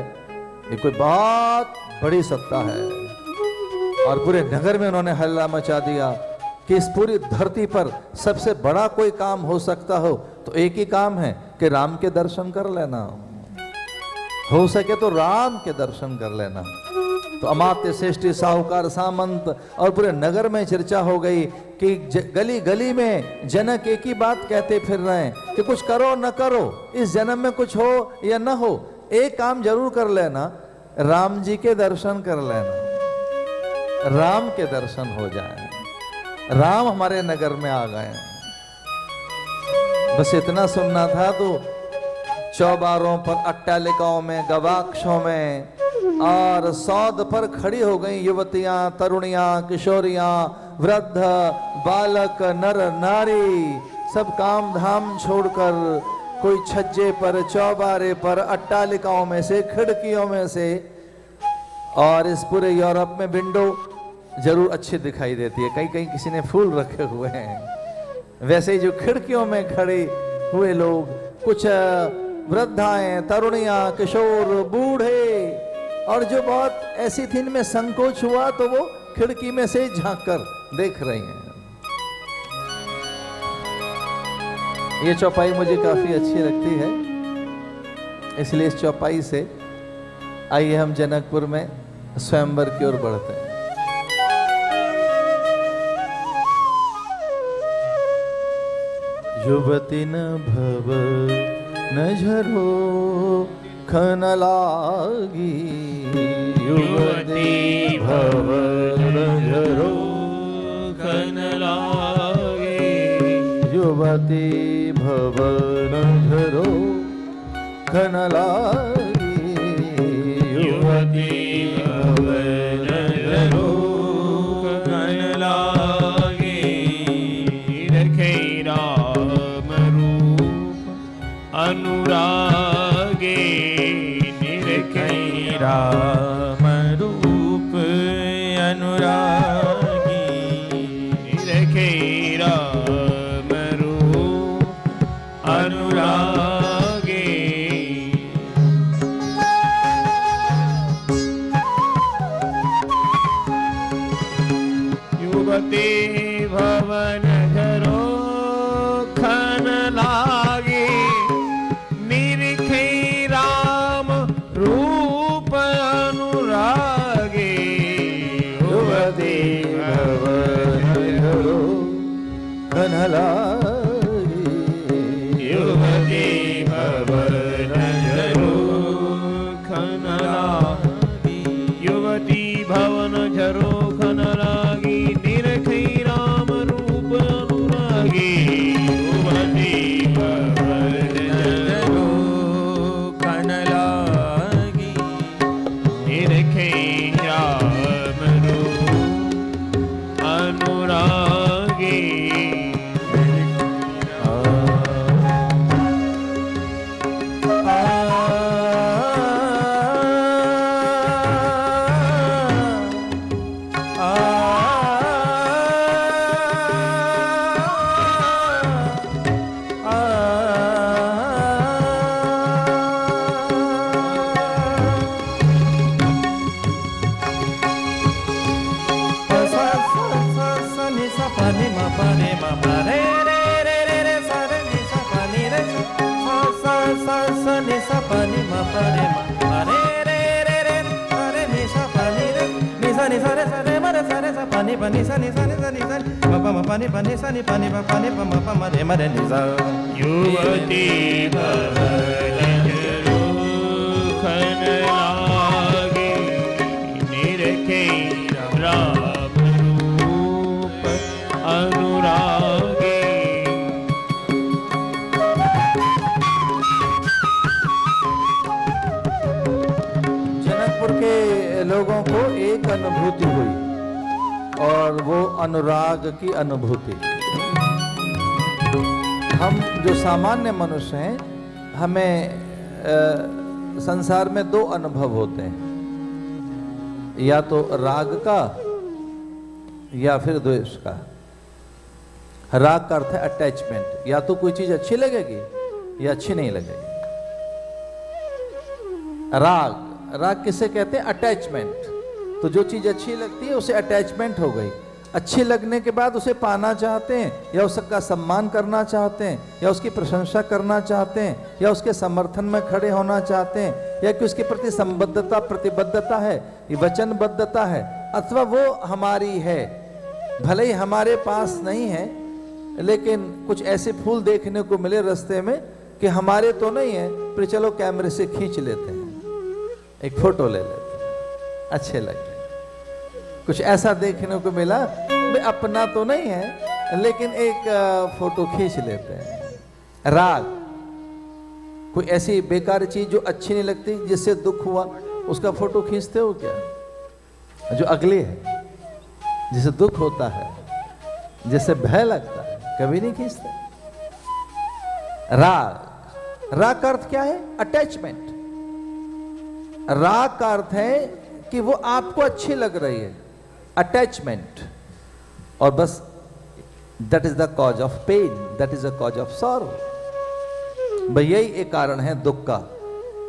ये कोई बहुत बड़ी सत्ता है। और पूरे नगर में उन्होंने हल्ला मचा दिया कि इस पूरी धरती पर सबसे बड़ा कोई काम हो सकता हो तो एक ही काम है कि राम के दर्शन कर लेना, हो सके तो राम के दर्शन कर लेना। तो अमात्य श्रेष्ठी साहूकार सामंत और पूरे नगर में चर्चा हो गई कि गली गली में जनक एक ही बात कहते फिर रहे हैं कि कुछ करो न करो, इस जन्म में कुछ हो या न हो, एक काम जरूर कर लेना, राम जी के दर्शन कर लेना, राम के दर्शन हो जाए। राम हमारे नगर में आ गए, बस इतना सुनना था। तो चौबारों पर, अट्टालिकाओं में, गवाक्षों में और सौद पर खड़ी हो गई युवतियां, तरुणियां, किशोरियां, वृद्ध, बालक, नर नारी, सब काम धाम छोड़कर कोई छज्जे पर, चौबारे पर, अट्टालिकाओं में से, खिड़कियों में से। और इस पूरे यूरोप में विंडो जरूर अच्छी दिखाई देती है, कहीं कहीं किसी ने फूल रखे हुए हैं। वैसे ही जो खिड़कियों में खड़े हुए लोग, कुछ वृद्धाएं, तरुणियां, किशोर, बूढ़े, और जो बहुत ऐसी थी इनमें संकोच हुआ तो वो खिड़की में से झांक कर देख रही हैं। ये चौपाई मुझे काफी अच्छी लगती है, इसलिए इस चौपाई से आइए हम जनकपुर में स्वयंवर की ओर बढ़ते हैं। युवती न भव न झरो खन लागी, युवती भव न झरो खन लागी, युवती भव न झरो खन लागी, युवती भव न झरो खन लागी। रखे राम रूप अनुरागे, निरखे राम रूप अनुरागी, निरखे राम रूप अनुरागे। युवती भवन धरो खन लागे, निरखे राम रूप अनुरागे, लागी। युवती भवन झरोखन लागी, युवती भवन झरोखन लागी, निरखै राम रूप अनुरागी। युवती भवन झरोखन लागी, निरखै राम रूप अनुरागी। युवती भवन झरोखन लागी, निरखै राम रूप अनुरागी। जनकपुर के लोगों को एक अनुभूति हुई और वो अनुराग की अनुभूति। हम जो सामान्य मनुष्य हैं, हमें संसार में दो अनुभव होते हैं, या तो राग का या फिर द्वेष का। राग का अर्थ है अटैचमेंट, या तो कोई चीज अच्छी लगेगी या अच्छी नहीं लगेगी। राग किसे कहते हैं? अटैचमेंट। तो जो चीज अच्छी लगती है उसे अटैचमेंट हो गई। अच्छी लगने के बाद उसे पाना चाहते हैं, या उसका सम्मान करना चाहते हैं, या उसकी प्रशंसा करना चाहते हैं, या उसके समर्थन में खड़े होना चाहते हैं, या कि उसके प्रति संबद्धता प्रतिबद्धता है, ये वचनबद्धता है, अथवा वो हमारी है। भले ही हमारे पास नहीं है, लेकिन कुछ ऐसे फूल देखने को मिले रास्ते में कि हमारे तो नहीं है, पर चलो कैमरे से खींच लेते हैं, एक फोटो ले लेते हैं, अच्छे लगते। कुछ ऐसा देखने को मिला, अपना तो नहीं है लेकिन एक फोटो खींच लेते हैं। राग, कोई ऐसी बेकार चीज जो अच्छी नहीं लगती, जिससे दुख हुआ, उसका फोटो खींचते हो क्या? जो अगली है, जिसे दुख होता है, जिससे भय लगता है, कभी नहीं खींचते। राग का अर्थ क्या है? अटैचमेंट। राग का अर्थ है कि वो आपको अच्छी लग रही है, अटैचमेंट। और बस that is the cause of pain, that is the cause of sorrow. भाई यही एक कारण है दुख का,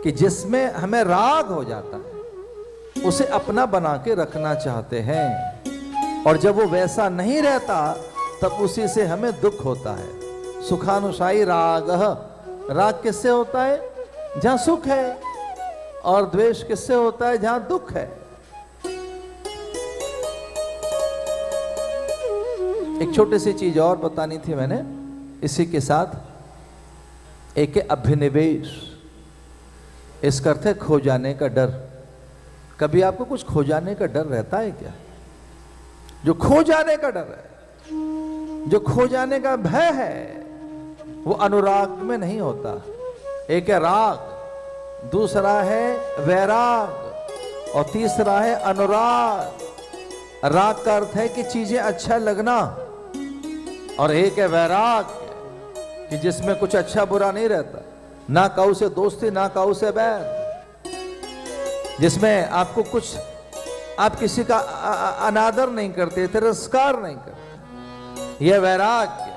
कि जिसमें हमें राग हो जाता है, उसे अपना बना के रखना चाहते हैं, और जब वो वैसा नहीं रहता तब उसी से हमें दुख होता है। सुखानुसाई राग। राग किससे होता है? जहां सुख है। और द्वेष किससे होता है? जहां दुख है। एक छोटी सी चीज और बतानी थी मैंने इसी के साथ। एक है अभिनिवेश। इसका अर्थ है खो जाने का डर। कभी आपको कुछ खो जाने का डर रहता है क्या? जो खो जाने का डर है, जो खो जाने का भय है, वो अनुराग में नहीं होता। एक है राग, दूसरा है वैराग, और तीसरा है अनुराग। राग का अर्थ है कि चीजें अच्छा लगना, और एक है वैराग कि जिसमें कुछ अच्छा बुरा नहीं रहता, ना काऊ से दोस्ती ना काऊ से बैर, जिसमें आपको कुछ, आप किसी का अनादर नहीं करते, तिरस्कार नहीं करते। यह वैराग्य।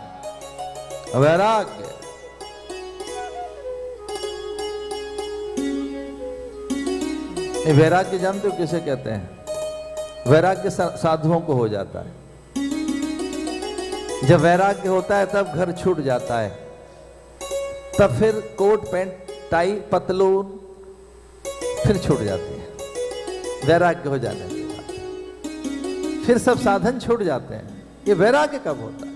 वैराग्य ये वैराग्य जानते हो किसे कहते हैं? वैराग्य साधुओं को हो जाता है। जब वैराग्य होता है तब घर छूट जाता है, तब फिर कोट पैंट टाई पतलून फिर छूट जाती है। वैराग्य हो जाने के बाद फिर सब साधन छूट जाते हैं। ये वैराग्य कब होता है?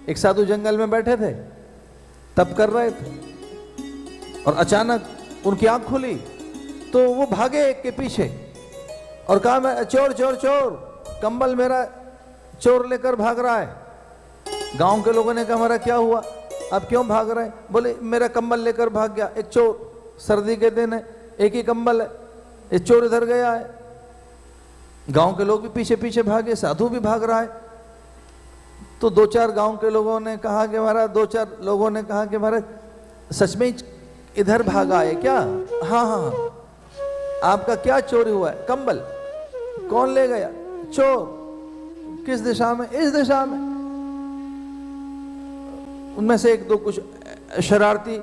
एक साधु जंगल में बैठे थे, तप कर रहे थे, और अचानक उनकी आंख खुली तो वो भागे एक के पीछे और कहा, मैं चोर चोर चोर, कंबल मेरा चोर लेकर भाग रहा है। गांव के लोगों ने कहा, हमारा क्या हुआ, आप क्यों भाग रहे हैं? बोले, मेरा कंबल लेकर भाग गया एक चोर, सर्दी के दिन है, एक ही कंबल है, ये चोर इधर गया है। गांव के लोग भी पीछे पीछे भागे, साधु भी भाग रहा है। तो दो चार गांव के लोगों ने कहा कि महाराज, दो चार लोगों ने कहा कि महाराज सच में इधर भागा है क्या? हाँ हाँ हाँ। आपका क्या चोरी हुआ है? कंबल। कौन ले गया? चोर। किस दिशा में? इस दिशा में। उनमें से एक दो कुछ शरारती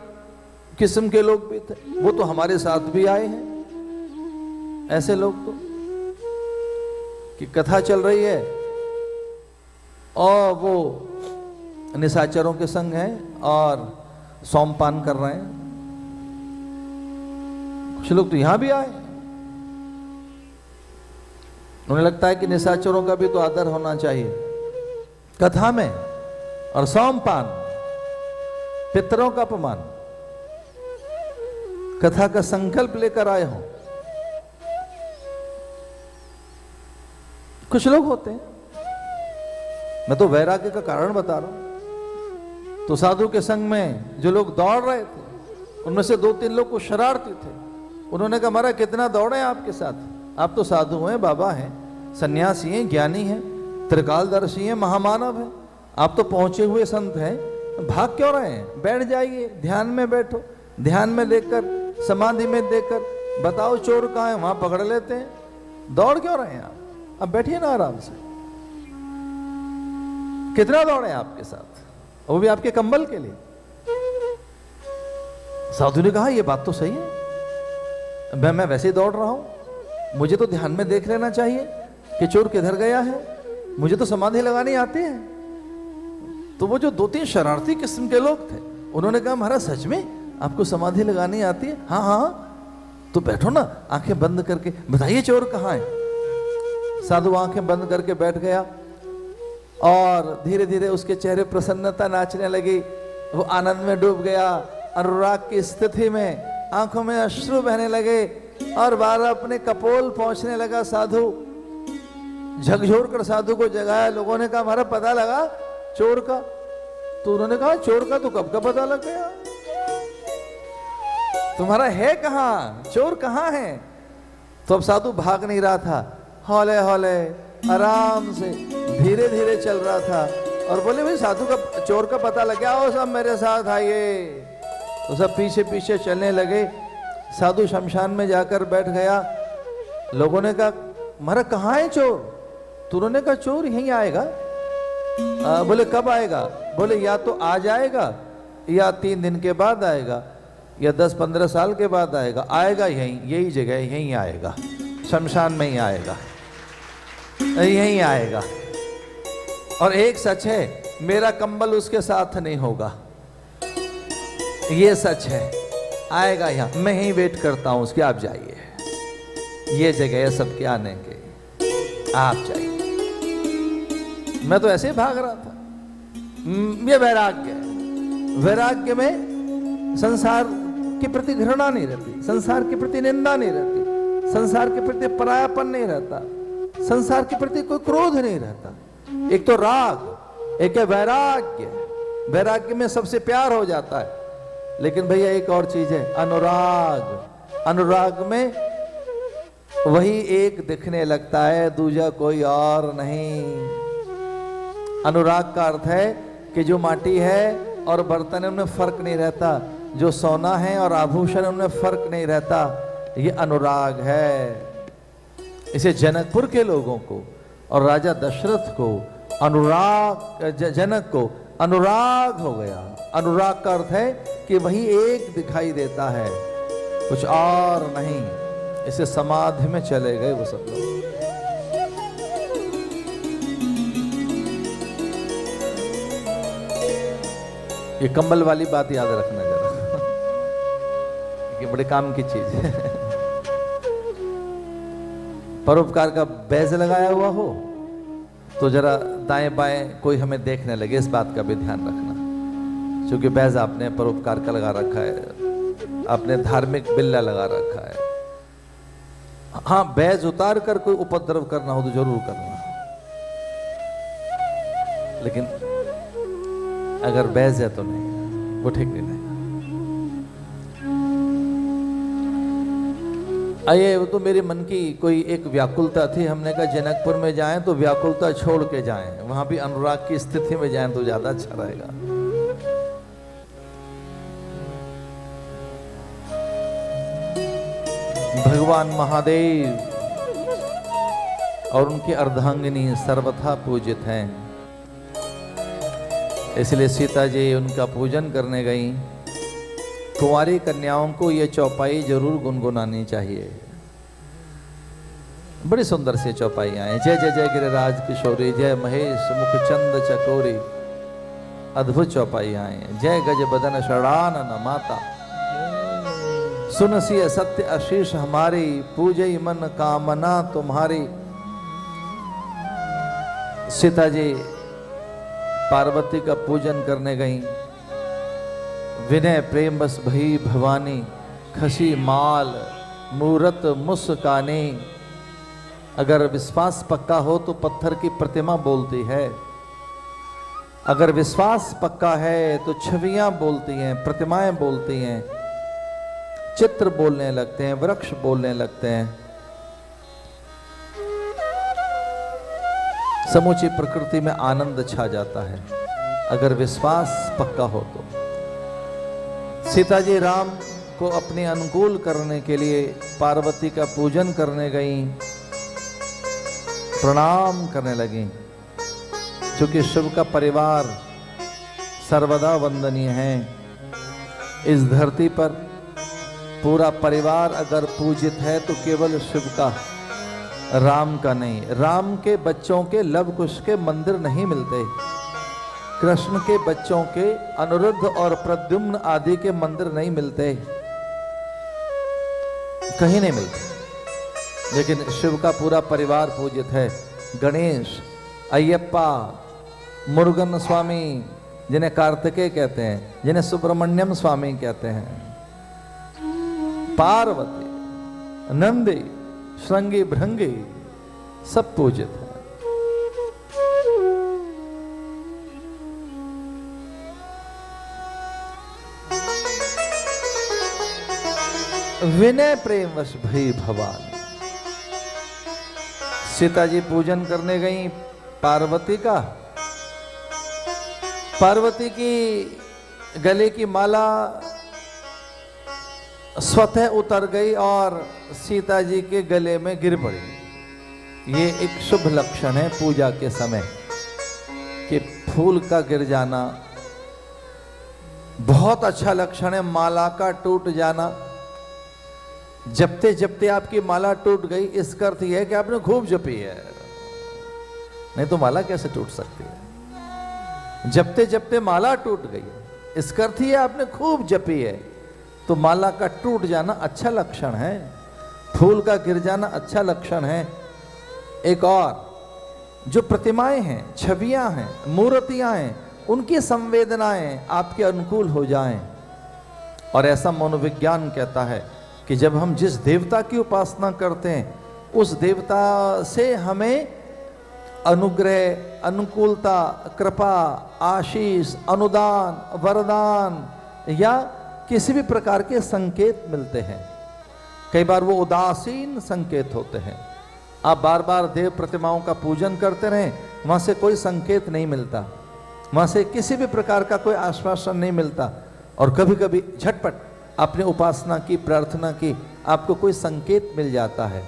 किस्म के लोग भी थे, वो तो हमारे साथ भी आए हैं। ऐसे लोग तो कि कथा चल रही है और वो निशाचरों के संग हैं और सोमपान कर रहे हैं। कुछ लोग तो यहां भी आए, उन्हें लगता है कि निशाचरों का भी तो आदर होना चाहिए कथा में, और सोमपान, पितरों का अपमान। कथा का संकल्प लेकर आए हो। कुछ लोग होते हैं, मैं तो वैराग्य का कारण बता रहा हूं। तो साधु के संग में जो लोग दौड़ रहे थे, उनमें से दो तीन लोग कुछ शरारती थे। उन्होंने कहा, महाराज कितना दौड़े हैं आपके साथ, आप तो साधु हैं, बाबा हैं, सन्यासी हैं, ज्ञानी हैं, त्रिकालदर्शी हैं, महामानव हैं, आप तो पहुंचे हुए संत हैं, भाग क्यों रहे हैं? बैठ जाइए, ध्यान में बैठो, ध्यान में देखकर, समाधि में देखकर बताओ चोर कहाँ है, वहां पकड़ लेते हैं। दौड़ क्यों रहे हैं आप? अब बैठिए ना आराम से। कितना दौड़े आपके साथ, वो भी आपके कंबल के लिए। साधु ने कहा, यह बात तो सही है, मैं वैसे ही दौड़ रहा हूं, मुझे तो ध्यान में देख लेना चाहिए कि चोर किधर गया है, मुझे तो समाधि लगानी आती है। तो वो जो दो तीन शरारती किस्म के लोग थे, उन्होंने कहा, महाराज सच में आपको समाधि लगानी आती है? हाँ हाँ। तो बैठो ना, आंखें बंद करके बताइए चोर कहाँ है। साधु आंखें बंद करके बैठ गया और धीरे धीरे उसके चेहरे प्रसन्नता नाचने लगी, वो आनंद में डूब गया, अनुराग की स्थिति में, आंखों में अश्रु बहने लगे और बार अपने कपोल पहुंचने लगा। साधु झकझोर कर साधु को जगाया। लोगों ने कहा, हमारा पता लगा चोर का? तो उन्होंने कहा, चोर का तो कब का पता लग गया, तुम्हारा है कहां, चोर कहां है? तो अब साधु भाग नहीं रहा था, हौले हौले आराम से धीरे धीरे चल रहा था और बोले, भाई साधु का, चोर का पता लग गया, आओ सब मेरे साथ आइए। तो सब पीछे पीछे चलने लगे। साधु शमशान में जाकर बैठ गया। लोगों ने कहा, महाराज कहाँ है चोर? तो उन्होंने कहा, चोर यहीं आएगा। बोले कब आएगा? बोले या तो आज आएगा, या 3 दिन के बाद आएगा, या 10-15 साल के बाद आएगा। आएगा यही जगह, यहीं आएगा, शमशान में ही आएगा, यहीं आएगा। और एक सच है, मेरा कंबल उसके साथ नहीं होगा, ये सच है, आएगा यहाँ, मैं ही वेट करता हूं उसके, आप जाइए, ये जगह है सबके आने के, आप जाइए। मैं तो ऐसे ही भाग रहा था। ये वैराग्य है। वैराग्य में संसार के प्रति घृणा नहीं रहती, संसार के प्रति निंदा नहीं रहती, संसार के प्रति परायापन नहीं रहता, संसार के प्रति कोई क्रोध नहीं रहता। एक तो राग, एक है वैराग्य। वैराग्य में सबसे प्यार हो जाता है। लेकिन भैया एक और चीज है, अनुराग। अनुराग में वही एक दिखने लगता है, दूजा कोई और नहीं। अनुराग का अर्थ है कि जो माटी है और बर्तन है उनमें फर्क नहीं रहता, जो सोना है और आभूषण उनमें फर्क नहीं रहता, ये अनुराग है। इसे जनकपुर के लोगों को और राजा दशरथ को अनुराग, जनक को अनुराग हो गया। अनुराग का अर्थ है कि वही एक दिखाई देता है, कुछ और नहीं। इसे समाधि में चले गए वो सब लोग। ये कंबल वाली बात याद रखना जरा, ये बड़े काम की चीज है। परोपकार का बैज लगाया हुआ हो, तो जरा दाएं बाएं कोई हमें देखने लगे, इस बात का भी ध्यान रखना। क्योंकि बैज आपने परोपकार का लगा रखा है, आपने धार्मिक बिल्ला लगा रखा है। हाँ, बैज उतार कर कोई उपद्रव करना हो तो जरूर करना, लेकिन अगर बैज है तो नहीं, वो ठीक नहीं रहेगा। आइए, वो तो मेरे मन की कोई एक व्याकुलता थी, हमने कहा जनकपुर में जाएं तो व्याकुलता छोड़ के जाएं, वहां भी अनुराग की स्थिति में जाएं तो ज्यादा अच्छा रहेगा। भगवान महादेव और उनकी अर्धांगिनी सर्वथा पूजित हैं, इसलिए सीता जी उनका पूजन करने गई। कुंवारी कन्याओं को ये चौपाई जरूर गुनगुनानी चाहिए। बड़ी सुंदर सी चौपाइयां हैं। जय जय जय गिरिराज किशोरी, जय महेश मुखचंद चकोरी, अद्भुत चौपाइयां हैं। जय गज बदन षडानन माता, सुन सिय सत्य आशीष हमारी, पूजई मन कामना तुम्हारी। सीता जी पार्वती का पूजन करने गई। विनय प्रेम बस भई भवानी, खसी माल मूरत मुस्काने। अगर विश्वास पक्का हो तो पत्थर की प्रतिमा बोलती है, अगर विश्वास पक्का है तो छवियां बोलती हैं, प्रतिमाएं बोलती हैं, चित्र बोलने लगते हैं, वृक्ष बोलने लगते हैं। समूची प्रकृति में आनंद छा जाता है अगर विश्वास पक्का हो तो। सीता जी राम को अपने अनुकूल करने के लिए पार्वती का पूजन करने गई, प्रणाम करने लगी। क्योंकि शिव का परिवार सर्वदा वंदनीय है। इस धरती पर पूरा परिवार अगर पूजित है तो केवल शिव का, राम का नहीं। राम के बच्चों के लव कुश के मंदिर नहीं मिलते, कृष्ण के बच्चों के अनिरुद्ध और प्रद्युम्न आदि के मंदिर नहीं मिलते, कहीं नहीं मिलते। लेकिन शिव का पूरा परिवार पूजित है। गणेश, अयप्पा, मुरुगन स्वामी जिन्हें कार्तिकेय कहते हैं, जिन्हें सुब्रमण्यम स्वामी कहते हैं, पार्वती, नंदी, श्रृंगी भृंगी सब पूजित है। विनय प्रेम वश भई भवानी। सीता जी पूजन करने गई पार्वती का। पार्वती की गले की माला स्वतः उतर गई और सीता जी के गले में गिर पड़ी। ये एक शुभ लक्षण है पूजा के समय कि फूल का गिर जाना बहुत अच्छा लक्षण है। माला का टूट जाना, जपते जपते आपकी माला टूट गई, इसका अर्थ यह है कि आपने खूब जपी है, नहीं तो माला कैसे टूट सकती है। जपते जपते माला टूट गई, इसका अर्थ यह आपने खूब जपी है, तो माला का टूट जाना अच्छा लक्षण है, फूल का गिर जाना अच्छा लक्षण है। एक और जो प्रतिमाएं हैं, छवियां हैं, मूर्तियां हैं, उनकी संवेदनाएं आपके अनुकूल हो जाएं। और ऐसा मनोविज्ञान कहता है कि जब हम जिस देवता की उपासना करते हैं उस देवता से हमें अनुग्रह, अनुकूलता, कृपा, आशीष, अनुदान, वरदान या किसी भी प्रकार के संकेत मिलते हैं। कई बार वो उदासीन संकेत होते हैं। आप बार बार देव प्रतिमाओं का पूजन करते रहें, वहां से कोई संकेत नहीं मिलता, वहां से किसी भी प्रकार का कोई आश्वासन नहीं मिलता। और कभी कभी झटपट आपने उपासना की, प्रार्थना की, आपको कोई संकेत मिल जाता है।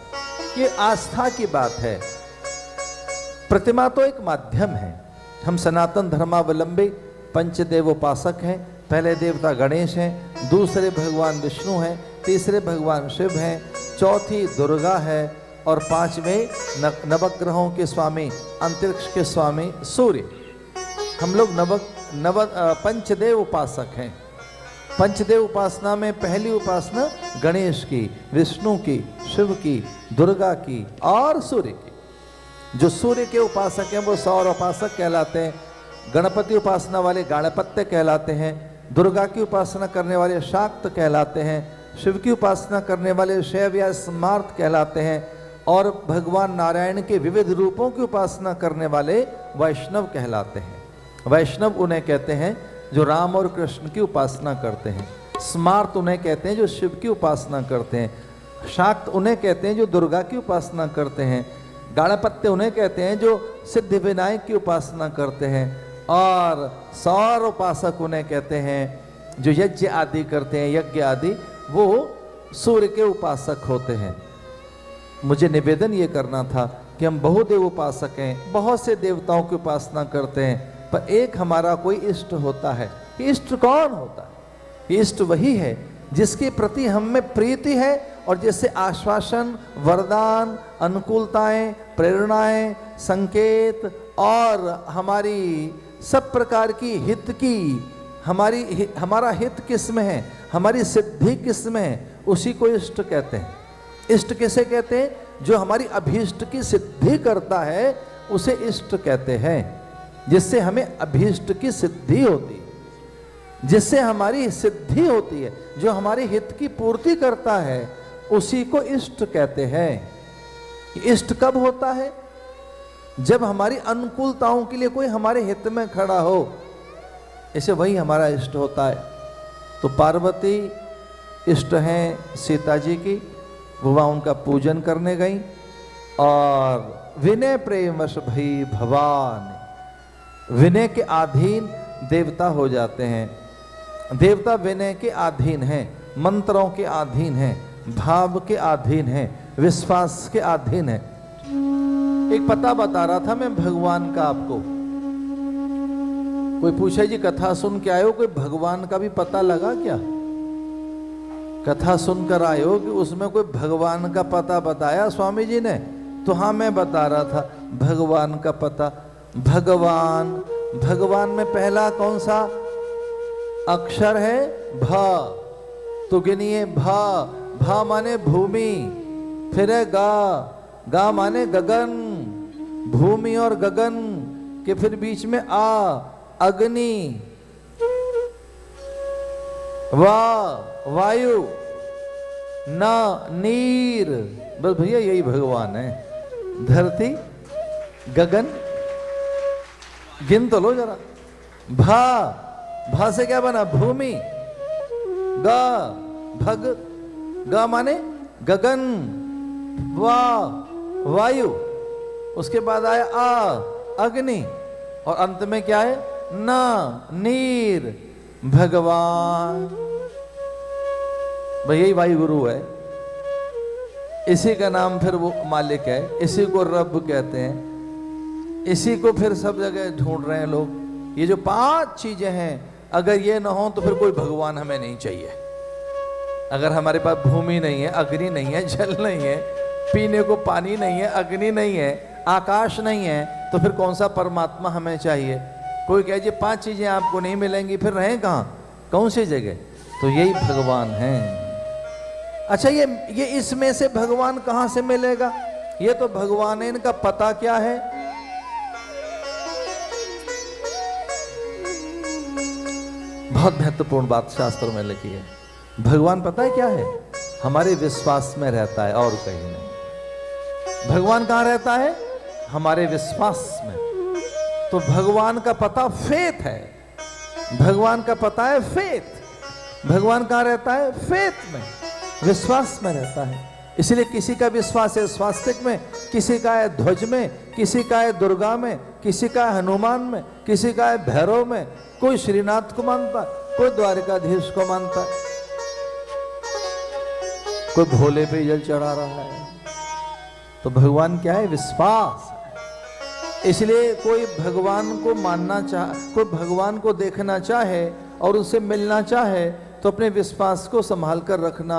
ये आस्था की बात है। प्रतिमा तो एक माध्यम है। हम सनातन धर्मावलंबी पंचदेव उपासक हैं। पहले देवता गणेश हैं, दूसरे भगवान विष्णु हैं, तीसरे भगवान शिव हैं, चौथी दुर्गा है और पांचवें नवग्रहों के स्वामी, अंतरिक्ष के स्वामी सूर्य। हम लोग पंचदेव उपासक हैं। पंचदेव उपासना में पहली उपासना गणेश की, विष्णु की, शिव की, दुर्गा की और सूर्य की। जो सूर्य के उपासक हैं वो सौर उपासक कहलाते हैं, गणपति उपासना वाले गाणपत्य कहलाते हैं, दुर्गा की उपासना करने वाले शाक्त कहलाते हैं, शिव की उपासना करने वाले शैव या स्मार्त कहलाते हैं, और भगवान नारायण के विविध रूपों की उपासना करने वाले वैष्णव कहलाते हैं। वैष्णव उन्हें कहते हैं जो राम और कृष्ण की उपासना करते हैं, स्मार्त उन्हें कहते हैं जो शिव की उपासना करते हैं, शाक्त उन्हें कहते हैं जो दुर्गा की उपासना करते हैं, गाणपत्य उन्हें कहते हैं जो सिद्धि विनायक की उपासना करते हैं, और सौर उपासक उन्हें कहते हैं जो यज्ञ आदि करते हैं, यज्ञ आदि वो सूर्य के उपासक होते हैं। मुझे निवेदन ये करना था कि हम बहुदेव उपासक हैं, बहुत से देवताओं की उपासना करते हैं, पर एक हमारा कोई इष्ट होता है। इष्ट कौन होता है? इष्ट वही है जिसके प्रति हम में प्रीति है और जिससे आश्वासन, वरदान, अनुकूलताएं, प्रेरणाएं, संकेत और हमारी सब प्रकार की हित की हमारा हित किस में है, हमारी सिद्धि किस में है, उसी को इष्ट कहते हैं। इष्ट किसे कहते हैं? जो हमारी अभीष्ट की सिद्धि करता है उसे इष्ट कहते हैं। जिससे हमें अभीष्ट की सिद्धि होती है, जिससे हमारी सिद्धि होती है, जो हमारे हित की पूर्ति करता है उसी को इष्ट कहते हैं। इष्ट कब होता है? जब हमारी अनुकूलताओं के लिए कोई हमारे हित में खड़ा हो, इसे वही हमारा इष्ट होता है। तो पार्वती इष्ट हैं सीता जी की, वो वहाँ उनका पूजन करने गई, और विनय प्रेमवश भई भवान, विनय के अधीन देवता हो जाते हैं। देवता विनय के अधीन हैं, मंत्रों के अधीन हैं, भाव के अधीन हैं, विश्वास के अधीन हैं। एक पता बता रहा था मैं भगवान का आपको। कोई पूछे जी कथा सुन के आए हो, कोई भगवान का भी पता लगा क्या? कथा सुनकर आए हो कि उसमें कोई भगवान का पता बताया स्वामी जी ने? तो हाँ, मैं बता रहा था भगवान का पता। भगवान, भगवान में पहला कौन सा अक्षर है? भ। तो गिनिए, भा माने भूमि, फिर है गा माने गगन, भूमि और गगन के फिर बीच में अग्नि, वायु, नीर। बस भैया यही भगवान है। धरती, गगन, गिन तो लो जरा। भा से क्या बना? भूमि। गा माने गगन, वायु, उसके बाद आया अग्नि, और अंत में क्या है? नीर। भगवान भाई यही वायु गुरु है, इसी का नाम फिर वो मालिक है, इसी को रब कहते हैं, इसी को फिर सब जगह ढूंढ रहे हैं लोग। ये जो 5 चीजें हैं, अगर ये ना हो तो फिर कोई भगवान हमें नहीं चाहिए। अगर हमारे पास भूमि नहीं है, अग्नि नहीं है, जल नहीं है, पीने को पानी नहीं है, अग्नि नहीं है, आकाश नहीं है, तो फिर कौन सा परमात्मा हमें चाहिए? कोई कहे जी 5 चीजें आपको नहीं मिलेंगी, फिर रहें कहाँ, कौन सी जगह? तो यही भगवान है। अच्छा, ये इसमें से भगवान कहां से मिलेगा? ये तो भगवान है, इनका पता क्या है? बहुत महत्वपूर्ण बात शास्त्रों में लिखी है। भगवान पता है क्या है? हमारे विश्वास में रहता है और कहीं नहीं। भगवान कहां रहता है? हमारे विश्वास में। तो भगवान का पता फेथ है। भगवान का पता है फेथ। भगवान कहां रहता है? फेथ में, विश्वास में रहता है। इसलिए किसी का विश्वास है स्वास्तिक में, किसी का है ध्वज में, किसी का है दुर्गा में, किसी का है हनुमान में, किसी का है भैरव में, कोई श्रीनाथ को मानता, कोई द्वारिकाधीश को मानता, कोई भोले पे जल चढ़ा रहा है। तो भगवान क्या है? विश्वास। इसलिए कोई भगवान को मानना चाहे, कोई भगवान को देखना चाहे और उससे मिलना चाहे तो अपने विश्वास को संभाल कर रखना।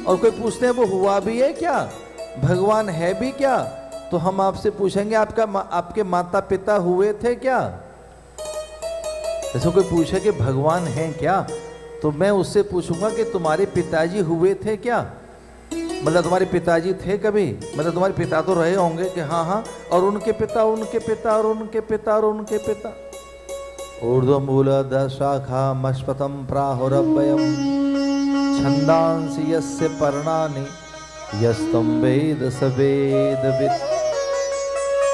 और कोई पूछते हैं वो हुआ भी है क्या, भगवान है भी क्या, तो हम आपसे पूछेंगे आपके माता पिता हुए थे क्या? जैसे कोई पूछे कि भगवान है क्या, तो मैं उससे पूछूंगा कि तुम्हारे पिताजी हुए थे क्या? मतलब तुम्हारे पिताजी थे कभी? मतलब तुम्हारे पिता तो रहे होंगे कि हाँ हाँ, और उनके पिता, उनके पिता, और उनके पिता, और उनके पिता। ऊर्ध्वमूलधः शाखामश्वत्थं प्राहुरव्ययम् छन्दांसि यस्य पर्णानि यस्तं वेद स वेदवित्।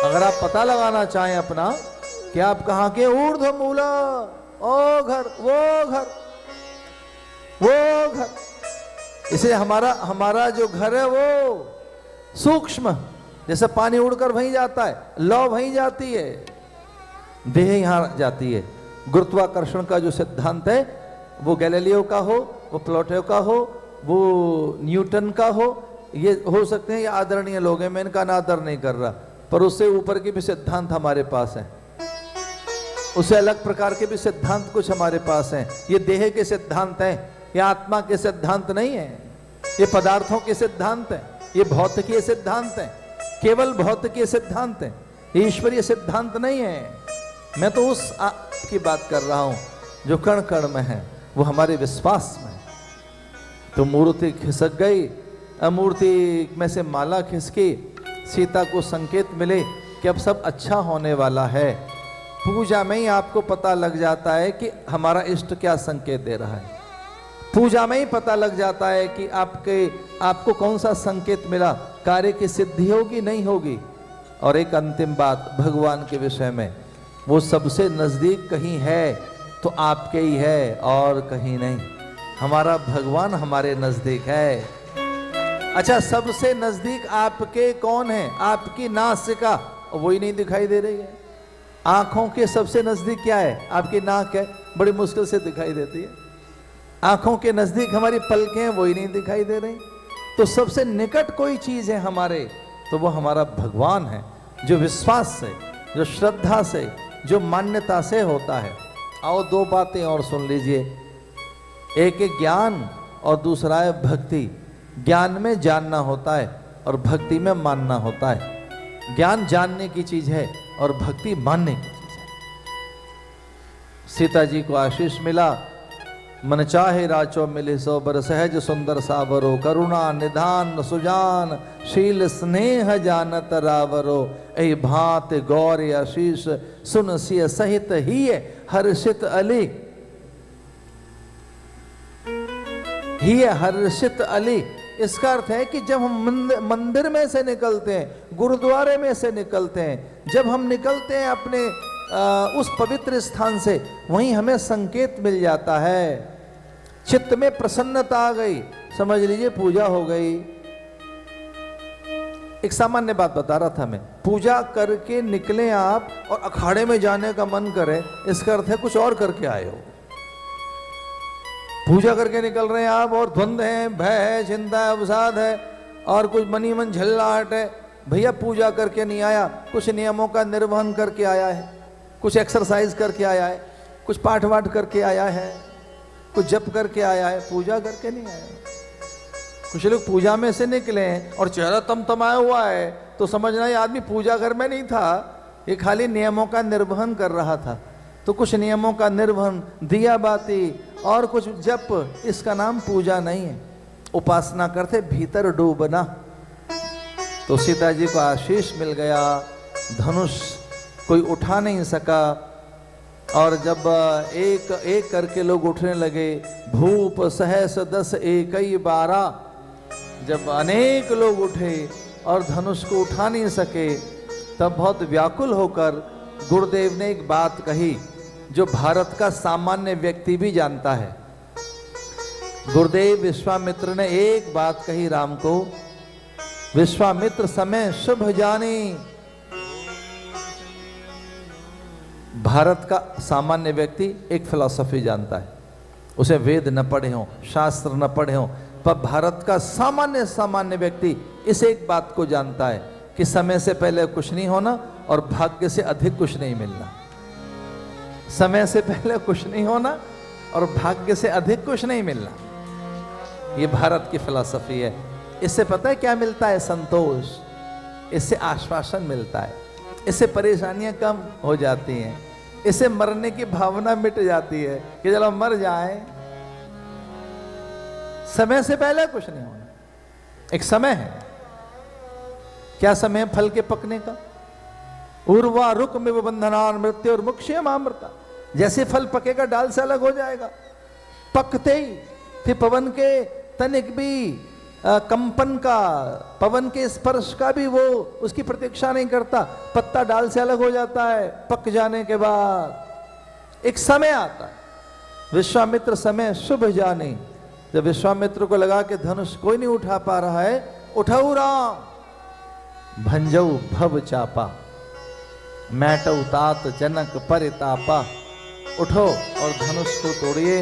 अगर आप पता लगाना चाहें अपना कि आप कहाँ के, ऊर्ध्वमूल, ओ घर, वो घर, वो घर। इसे हमारा जो घर है वो सूक्ष्म, जैसे पानी उड़कर वहीं जाता है, लौ वहीं जाती है, देह यहां जाती है। गुरुत्वाकर्षण का जो सिद्धांत है वो गैलीलियो का हो, वो प्लूटो का हो, वो न्यूटन का हो, ये हो सकते हैं, ये आदरणीय लोग हैं, मैं इनका अनादर नहीं कर रहा, पर उससे ऊपर के भी सिद्धांत हमारे पास हैं, उससे अलग प्रकार के भी सिद्धांत कुछ हमारे पास हैं। ये देह के सिद्धांत हैं, ये आत्मा के सिद्धांत नहीं है, ये पदार्थों के सिद्धांत हैं, ये भौतिकीय सिद्धांत हैं, केवल भौतिकीय सिद्धांत हैं, ये ईश्वरीय सिद्धांत नहीं है। मैं तो उस की बात कर रहा हूं जो कण कण में है, वो हमारे विश्वास में। तो मूर्ति खिसक गई, अमूर्ति में से माला खिसकी, सीता को संकेत मिले कि अब सब अच्छा होने वाला है। पूजा में ही आपको पता लग जाता है कि हमारा इष्ट क्या संकेत दे रहा है, पूजा में ही पता लग जाता है कि आपको कौन सा संकेत मिला, कार्य की सिद्धि होगी नहीं होगी। और एक अंतिम बात भगवान के विषय में, वो सबसे नजदीक कहीं है तो आपके ही है और कहीं नहीं। हमारा भगवान हमारे नजदीक है। अच्छा, सबसे नजदीक आपके कौन है? आपकी नासिका, वही नहीं दिखाई दे रही है। आंखों के सबसे नजदीक क्या है? आपकी नाक है, बड़ी मुश्किल से दिखाई देती है। आंखों के नजदीक हमारी पलकें हैं, वही नहीं दिखाई दे रही। तो सबसे निकट कोई चीज है हमारे, तो वो हमारा भगवान है, जो विश्वास से, जो श्रद्धा से, जो मान्यता से होता है। आओ दो बातें और सुन लीजिए, एक है ज्ञान और दूसरा है भक्ति। ज्ञान में जानना होता है और भक्ति में मानना होता है। ज्ञान जानने की चीज है और भक्ति मानने की चीज है। सीता जी को आशीष मिला, मन चाहे राचो मिले सो बर, सहज सुंदर सावरो, करुणा निधान सुजान, शील स्नेह जानत रावरो, ऐ भात गौर आशीष, सुन सिय सहित ही हर्षित अली। ही हर्षित अली, इसका अर्थ है कि जब हम मंदिर में से निकलते हैं, गुरुद्वारे में से निकलते हैं, जब हम निकलते हैं अपने उस पवित्र स्थान से, वहीं हमें संकेत मिल जाता है। चित्त में प्रसन्नता आ गई, समझ लीजिए पूजा हो गई। एक सामान्य बात बता रहा था मैं, पूजा करके निकले आप और अखाड़े में जाने का मन करे, इसका अर्थ है कुछ और करके आए हो। पूजा करके निकल रहे हैं आप और द्वंद्व है, भय है, चिंता है, अवसाद है और कुछ मनी मन झल्लाहट है, भैया पूजा करके नहीं आया, कुछ नियमों का निर्वहन करके आया है, कुछ एक्सरसाइज करके आया है, कुछ पाठ वाठ करके आया है, कुछ जप करके आया है, पूजा करके नहीं आया। कुछ लोग पूजा में से निकले हैं और चेहरा तमतमाया हुआ है, तो समझना ये आदमी पूजा घर में नहीं था, ये खाली नियमों का निर्वहन कर रहा था। तो कुछ नियमों का निर्वहन, दिया बाती और कुछ जप, इसका नाम पूजा नहीं है। उपासना करते भीतर डूबना। तो सीता जी को आशीष मिल गया, धनुष कोई उठा नहीं सका, और जब एक एक करके लोग उठने लगे, भूप सहस 10 एकई 12, जब अनेक लोग उठे और धनुष को उठा नहीं सके, तब बहुत व्याकुल होकर गुरुदेव ने एक बात कही जो भारत का सामान्य व्यक्ति भी जानता है। गुरुदेव विश्वामित्र ने एक बात कही राम को, विश्वामित्र समय शुभ जाने। भारत का सामान्य व्यक्ति एक फिलॉसफी जानता है, उसे वेद न पढ़े हों, शास्त्र न पढ़े हों, पर भारत का सामान्य व्यक्ति इस एक बात को जानता है कि समय से पहले कुछ नहीं होना और भाग्य से अधिक कुछ नहीं मिलना। समय से पहले कुछ नहीं होना और भाग्य से अधिक कुछ नहीं मिलना, ये भारत की फिलॉसफी है। इससे पता है क्या मिलता है? संतोष, इससे आश्वासन मिलता है, इससे परेशानियां कम हो जाती हैं, इससे मरने की भावना मिट जाती है कि चलो मर जाए, समय से पहले कुछ नहीं होना। एक समय है। क्या समय है फल के पकने का? उर्वा रुक में बंधनान मृत्यु और मुक्षय मामृता। जैसे फल पकेगा डाल से अलग हो जाएगा, पकते ही फिर पवन के तनिक भी कंपन का, पवन के स्पर्श का भी वो उसकी प्रतीक्षा नहीं करता, पत्ता डाल से अलग हो जाता है। पक जाने के बाद एक समय आता है, विश्वामित्र समय शुभ जाने। जब विश्वामित्र को लगा कि धनुष कोई नहीं उठा पा रहा है, उठाऊ राम भंजऊ भव चापा, मैटऊ तात जनक परितापा। उठो और धनुष को तोड़िए।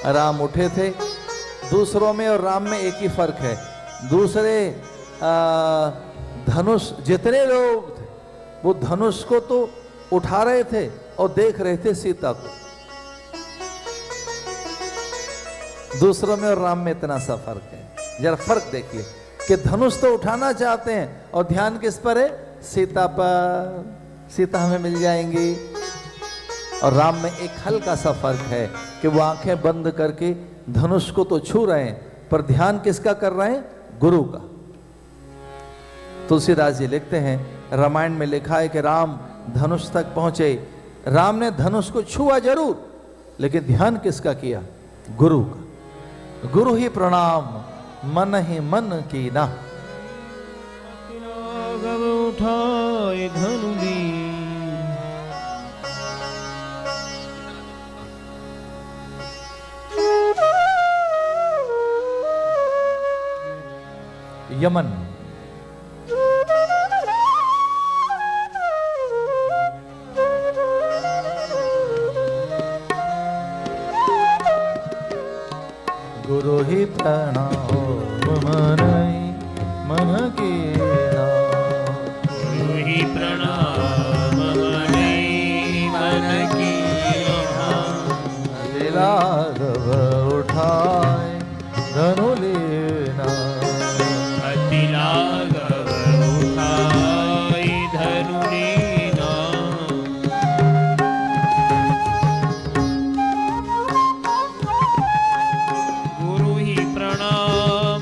राम उठे थे। दूसरों में और राम में एक ही फर्क है, दूसरे धनुष जितने लोग थे वो धनुष को तो उठा रहे थे और देख रहे थे सीता को। दूसरों में और राम में इतना सा फर्क है। जरा फर्क देखिए कि धनुष तो उठाना चाहते हैं और ध्यान किस पर है? सीता पर। सीता हमें मिल जाएंगी। और राम में एक हल्का सा फर्क है कि वो आंखें बंद करके धनुष को तो छू रहे हैं पर ध्यान किसका कर रहे हैं? गुरु का। तुलसीदास जी लिखते हैं, रामायण में लिखा है कि राम धनुष तक पहुंचे। राम ने धनुष को छुआ जरूर, लेकिन ध्यान किसका किया? गुरु का। गुरु ही प्रणाम मन ही मन की ना। उठाए धनु ली, यमन गुरु ही प्रणाम मन की ना। गुरु ही प्रणाम मन की ना। राघव उठाए धनु लेना, अति राघव उठाए धनु लेना। गुरु ही प्रणाम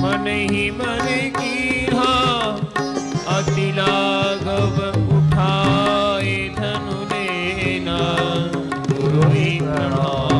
मन ही मन की ना। अति राघव उठाए धनु लेना। गुरु ही प्रणाम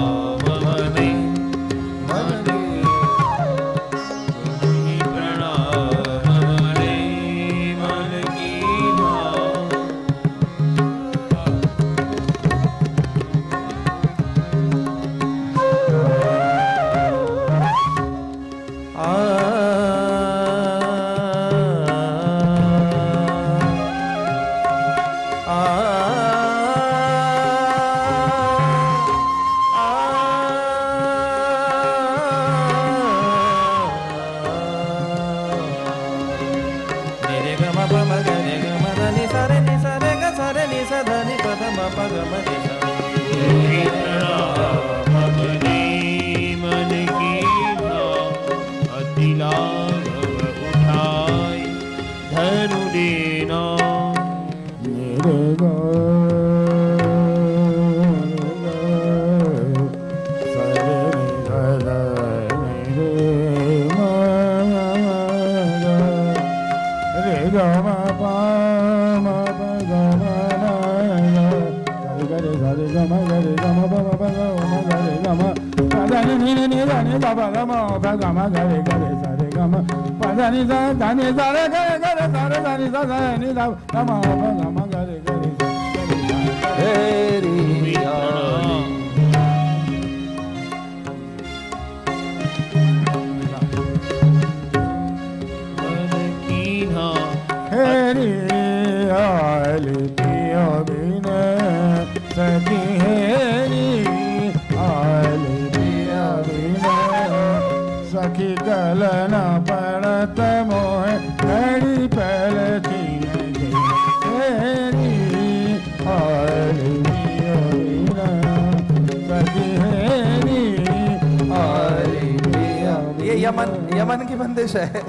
मन यमन की बंदिश है।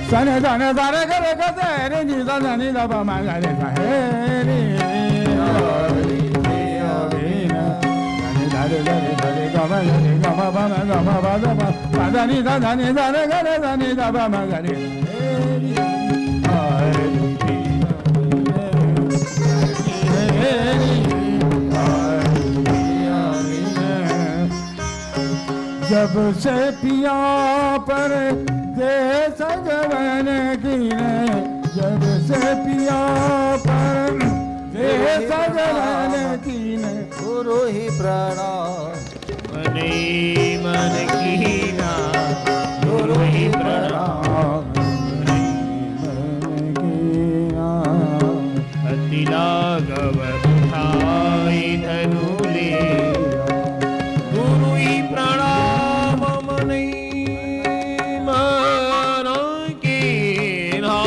सने सने सारे करे कसे रे जी सा नी दा पा मा गा रे सा हे रे रे रे रे रे गा मा गा रे गा मा ba ma ga ma ba da ba pa da ni da re ga re da ni da ba ma ga re जब से पिया पर दे सजवन कीने जब से पिया पर दे सजवन कीने गुरु ही प्रणाम मने मन कीना गुरु ही प्रणाम अति लाघव उठाई धनु ले गुरु ही प्रणाम मने मन कीना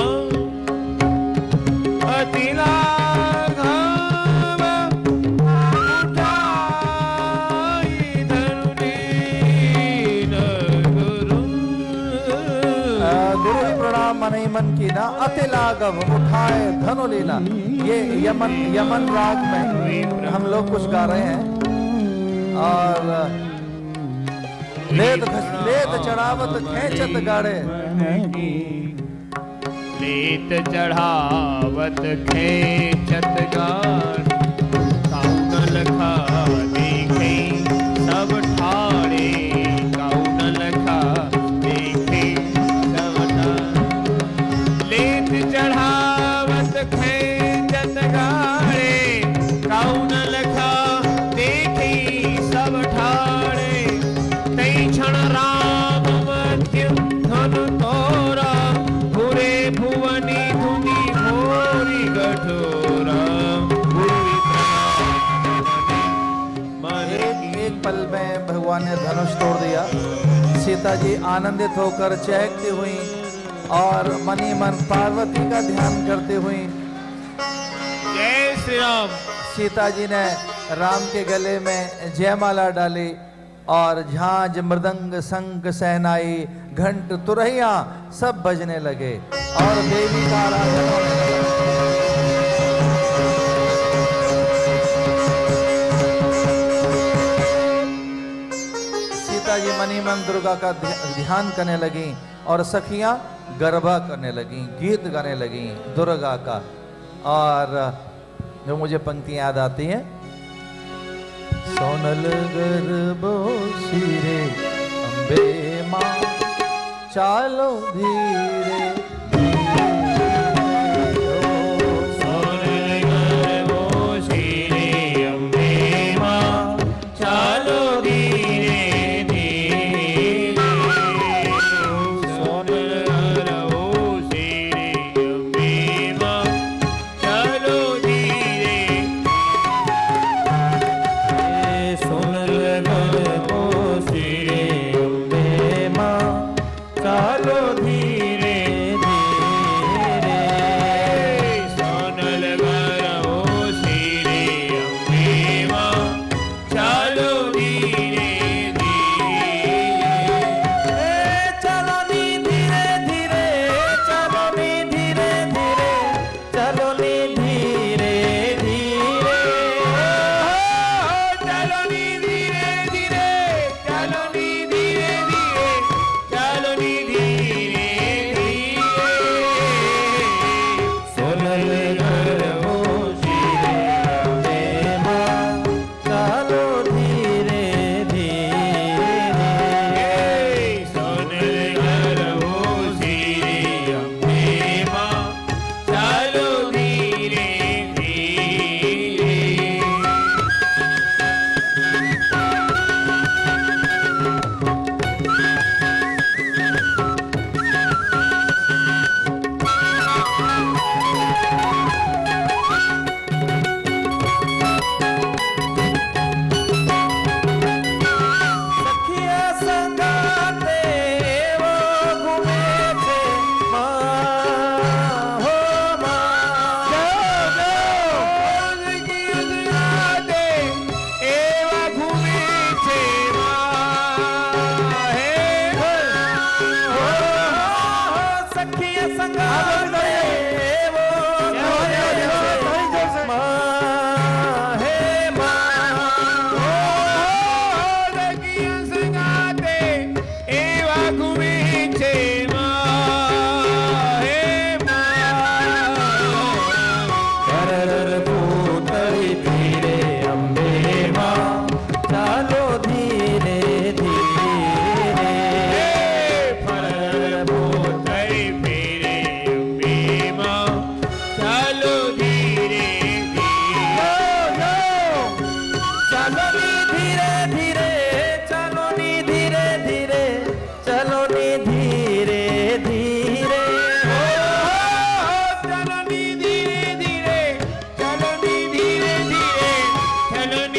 अति लाघव उठाई धनु लीन गुरु गुरु ही प्रणाम मने मन की ना अति लाघव उठाए धनु लीना। ये यमन राग में हम लोग कुछ गा रहे हैं और लेत चढ़ावत खेचत गाड़े लेत चढ़ावत खेचत गाड़ काउन लखा देखे सब ठाड़े काउन लखा देखे सब ठाड़े लेत चढ़ावत खेचत गाड़े काउन लखा देखे सब ठाड़े तई क्षण राम मध्यम धन तोरा पूरे भुवनी धुनी घोरी गठोरा एक पल में भगवान ने धनुष तोड़ दिया। सीता जी आनंदित होकर चहकती हुई और मनी मन पार्वती का ध्यान करते हुई जय श्री राम। सीता जी ने राम के गले में जयमाला डाली और झांझ मृदंग शंख सहनाई घंट तुरहिया सब बजने लगे और देवी का आराधन होने लगा। सीता जी मनी मन दुर्गा का ध्यान करने लगी और सखियां गरबा करने लगी, गीत गाने लगी दुर्गा का। और जो मुझे पंक्तियां याद आती हैं, सोनल गर्भो सिरे अम्बे माँ चालो धीरे सोनल गर्भो सिरे अम्बे माँ चालो धीरे धीरे सोनल गर्भो सिरे अम्बे माँ चालो धीरे सोनल गर्भो सिरे अम्बे माँ चालो धीरे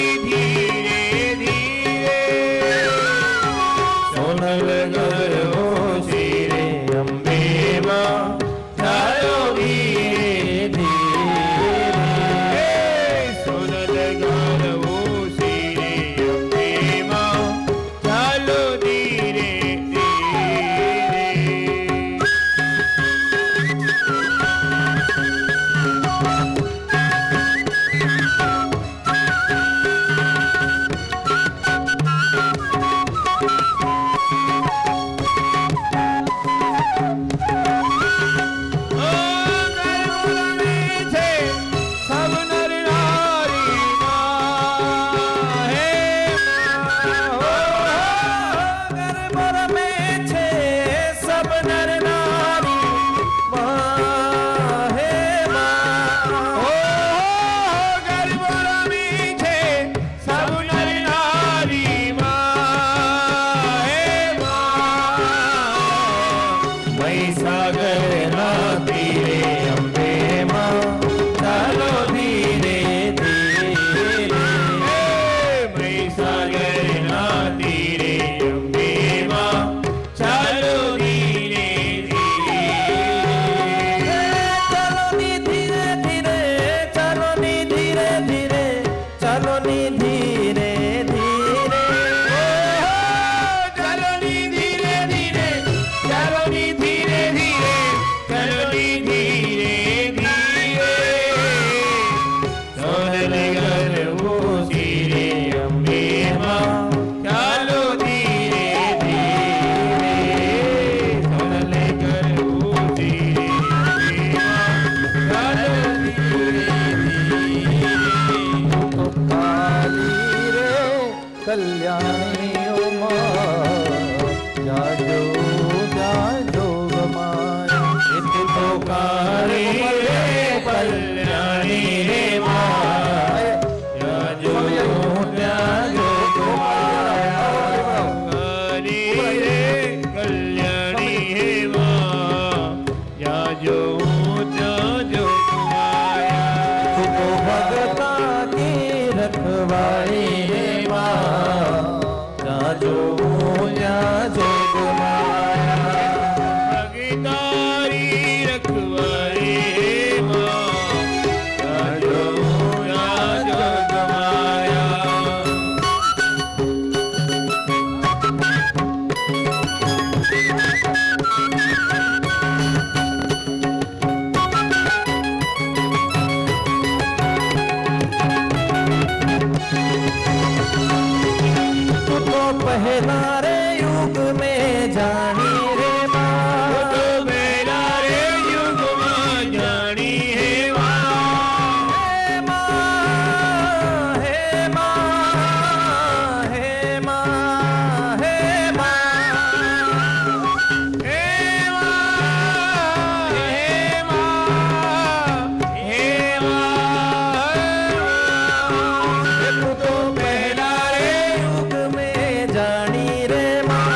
नी धीरे धीरे सोनल गयो सिरे अम्बे मां चालो धीरे धीरे सोनल गयो सिरे अम्बे मां चालो धीरे कल्याणी उमा जाजो जाजो गमाया इति पुकारे कल्याणी रे मां जाजो जाजो गमाया रे कल्याणी हे मां जाजो जाजो गमाया तो भगता की रखवाली जाजो जाजो गमाया भगतारी रखवारी मां जाजो जाजो गमाया पहला रे युग में जानी रे मां तो पहला रे युग में जानी है मां हे मां हे मां हे मां हे मां हे मां हे मां हे मां तो पहला रे युग में जानी रे मां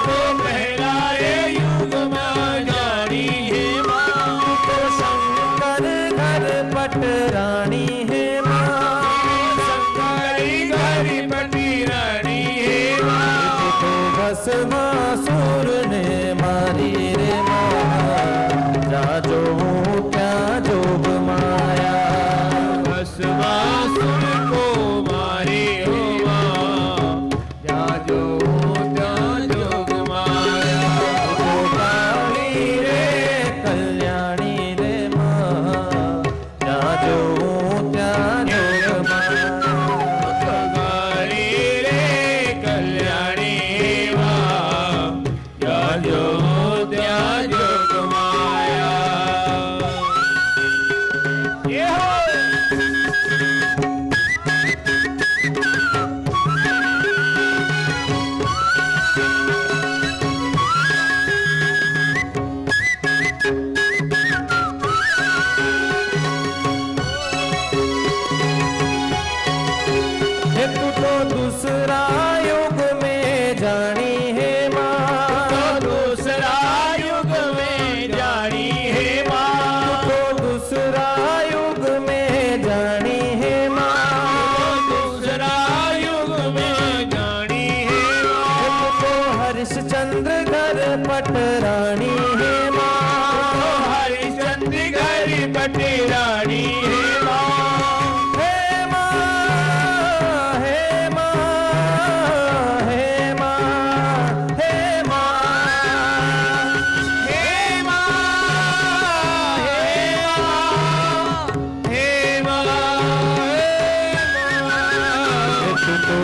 तो पहला रे युग में जानी है मां तो शंकर घर पट रानी है मां शंकरी घरी पटी रानी है मां तो भस्मासुर ने मारी रे मां जाजो क्या जोग माया भस्मासुर को मारे हो मां जाजो जाजो माया तो काली रे कल्याणी रे मां जाजो क्या जोग माया गारी रे कल्याणी मां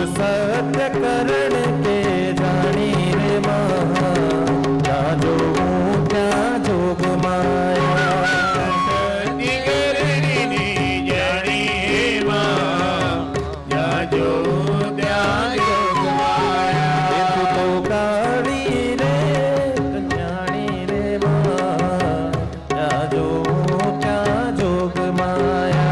सत्य करण के जानी रे माँ, जा जो क्या जोग माया। सत्य करण ने जानी रे माँ, जा जो क्या जोग माया। तू तो काली रे कल्याणी रे माँ, जा जो क्या जोग माया।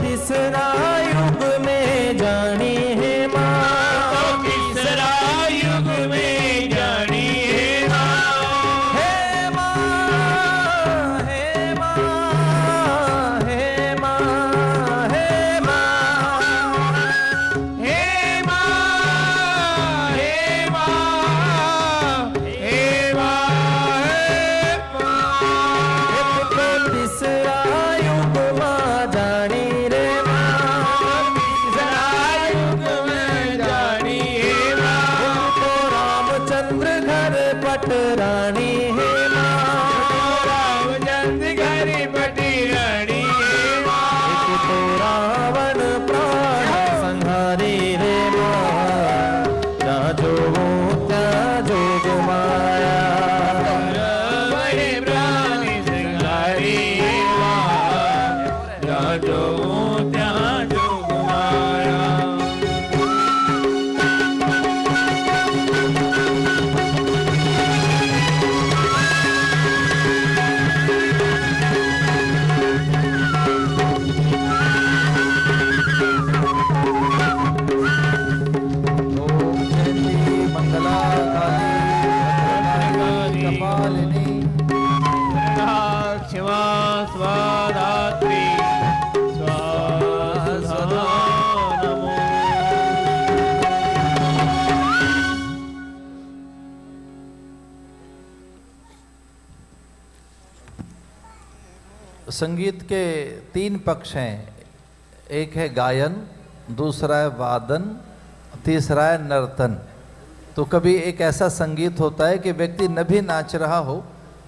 तीसरा युग में जानी है माँ, तीसरा युग में जानी है माँ। हे माँ, हे माँ, हे माँ, हे माँ, हे माँ, हे माँ, हे माँ, हे माँ। तीसरा युग माँ जानी रे माँ, तीसरा युग में जानी है माँ। तो रामचंद्र घर पटरानी है माँ, रामचंद्र घर पटरानी है माँ। तो रावण प्राण संहारी रे माँ, जा जो क्या जोग माया। बड़े प्राण संहारी है माँ, जा जो त्या जोग माया। मंगला काली कपालिनी क्षमा स्वाधात्री स्वाधा नमो। संगीत के 3 पक्ष हैं। एक है गायन, दूसरा है वादन, तीसरा है नर्तन। तो कभी एक ऐसा संगीत होता है कि व्यक्ति न भी नाच रहा हो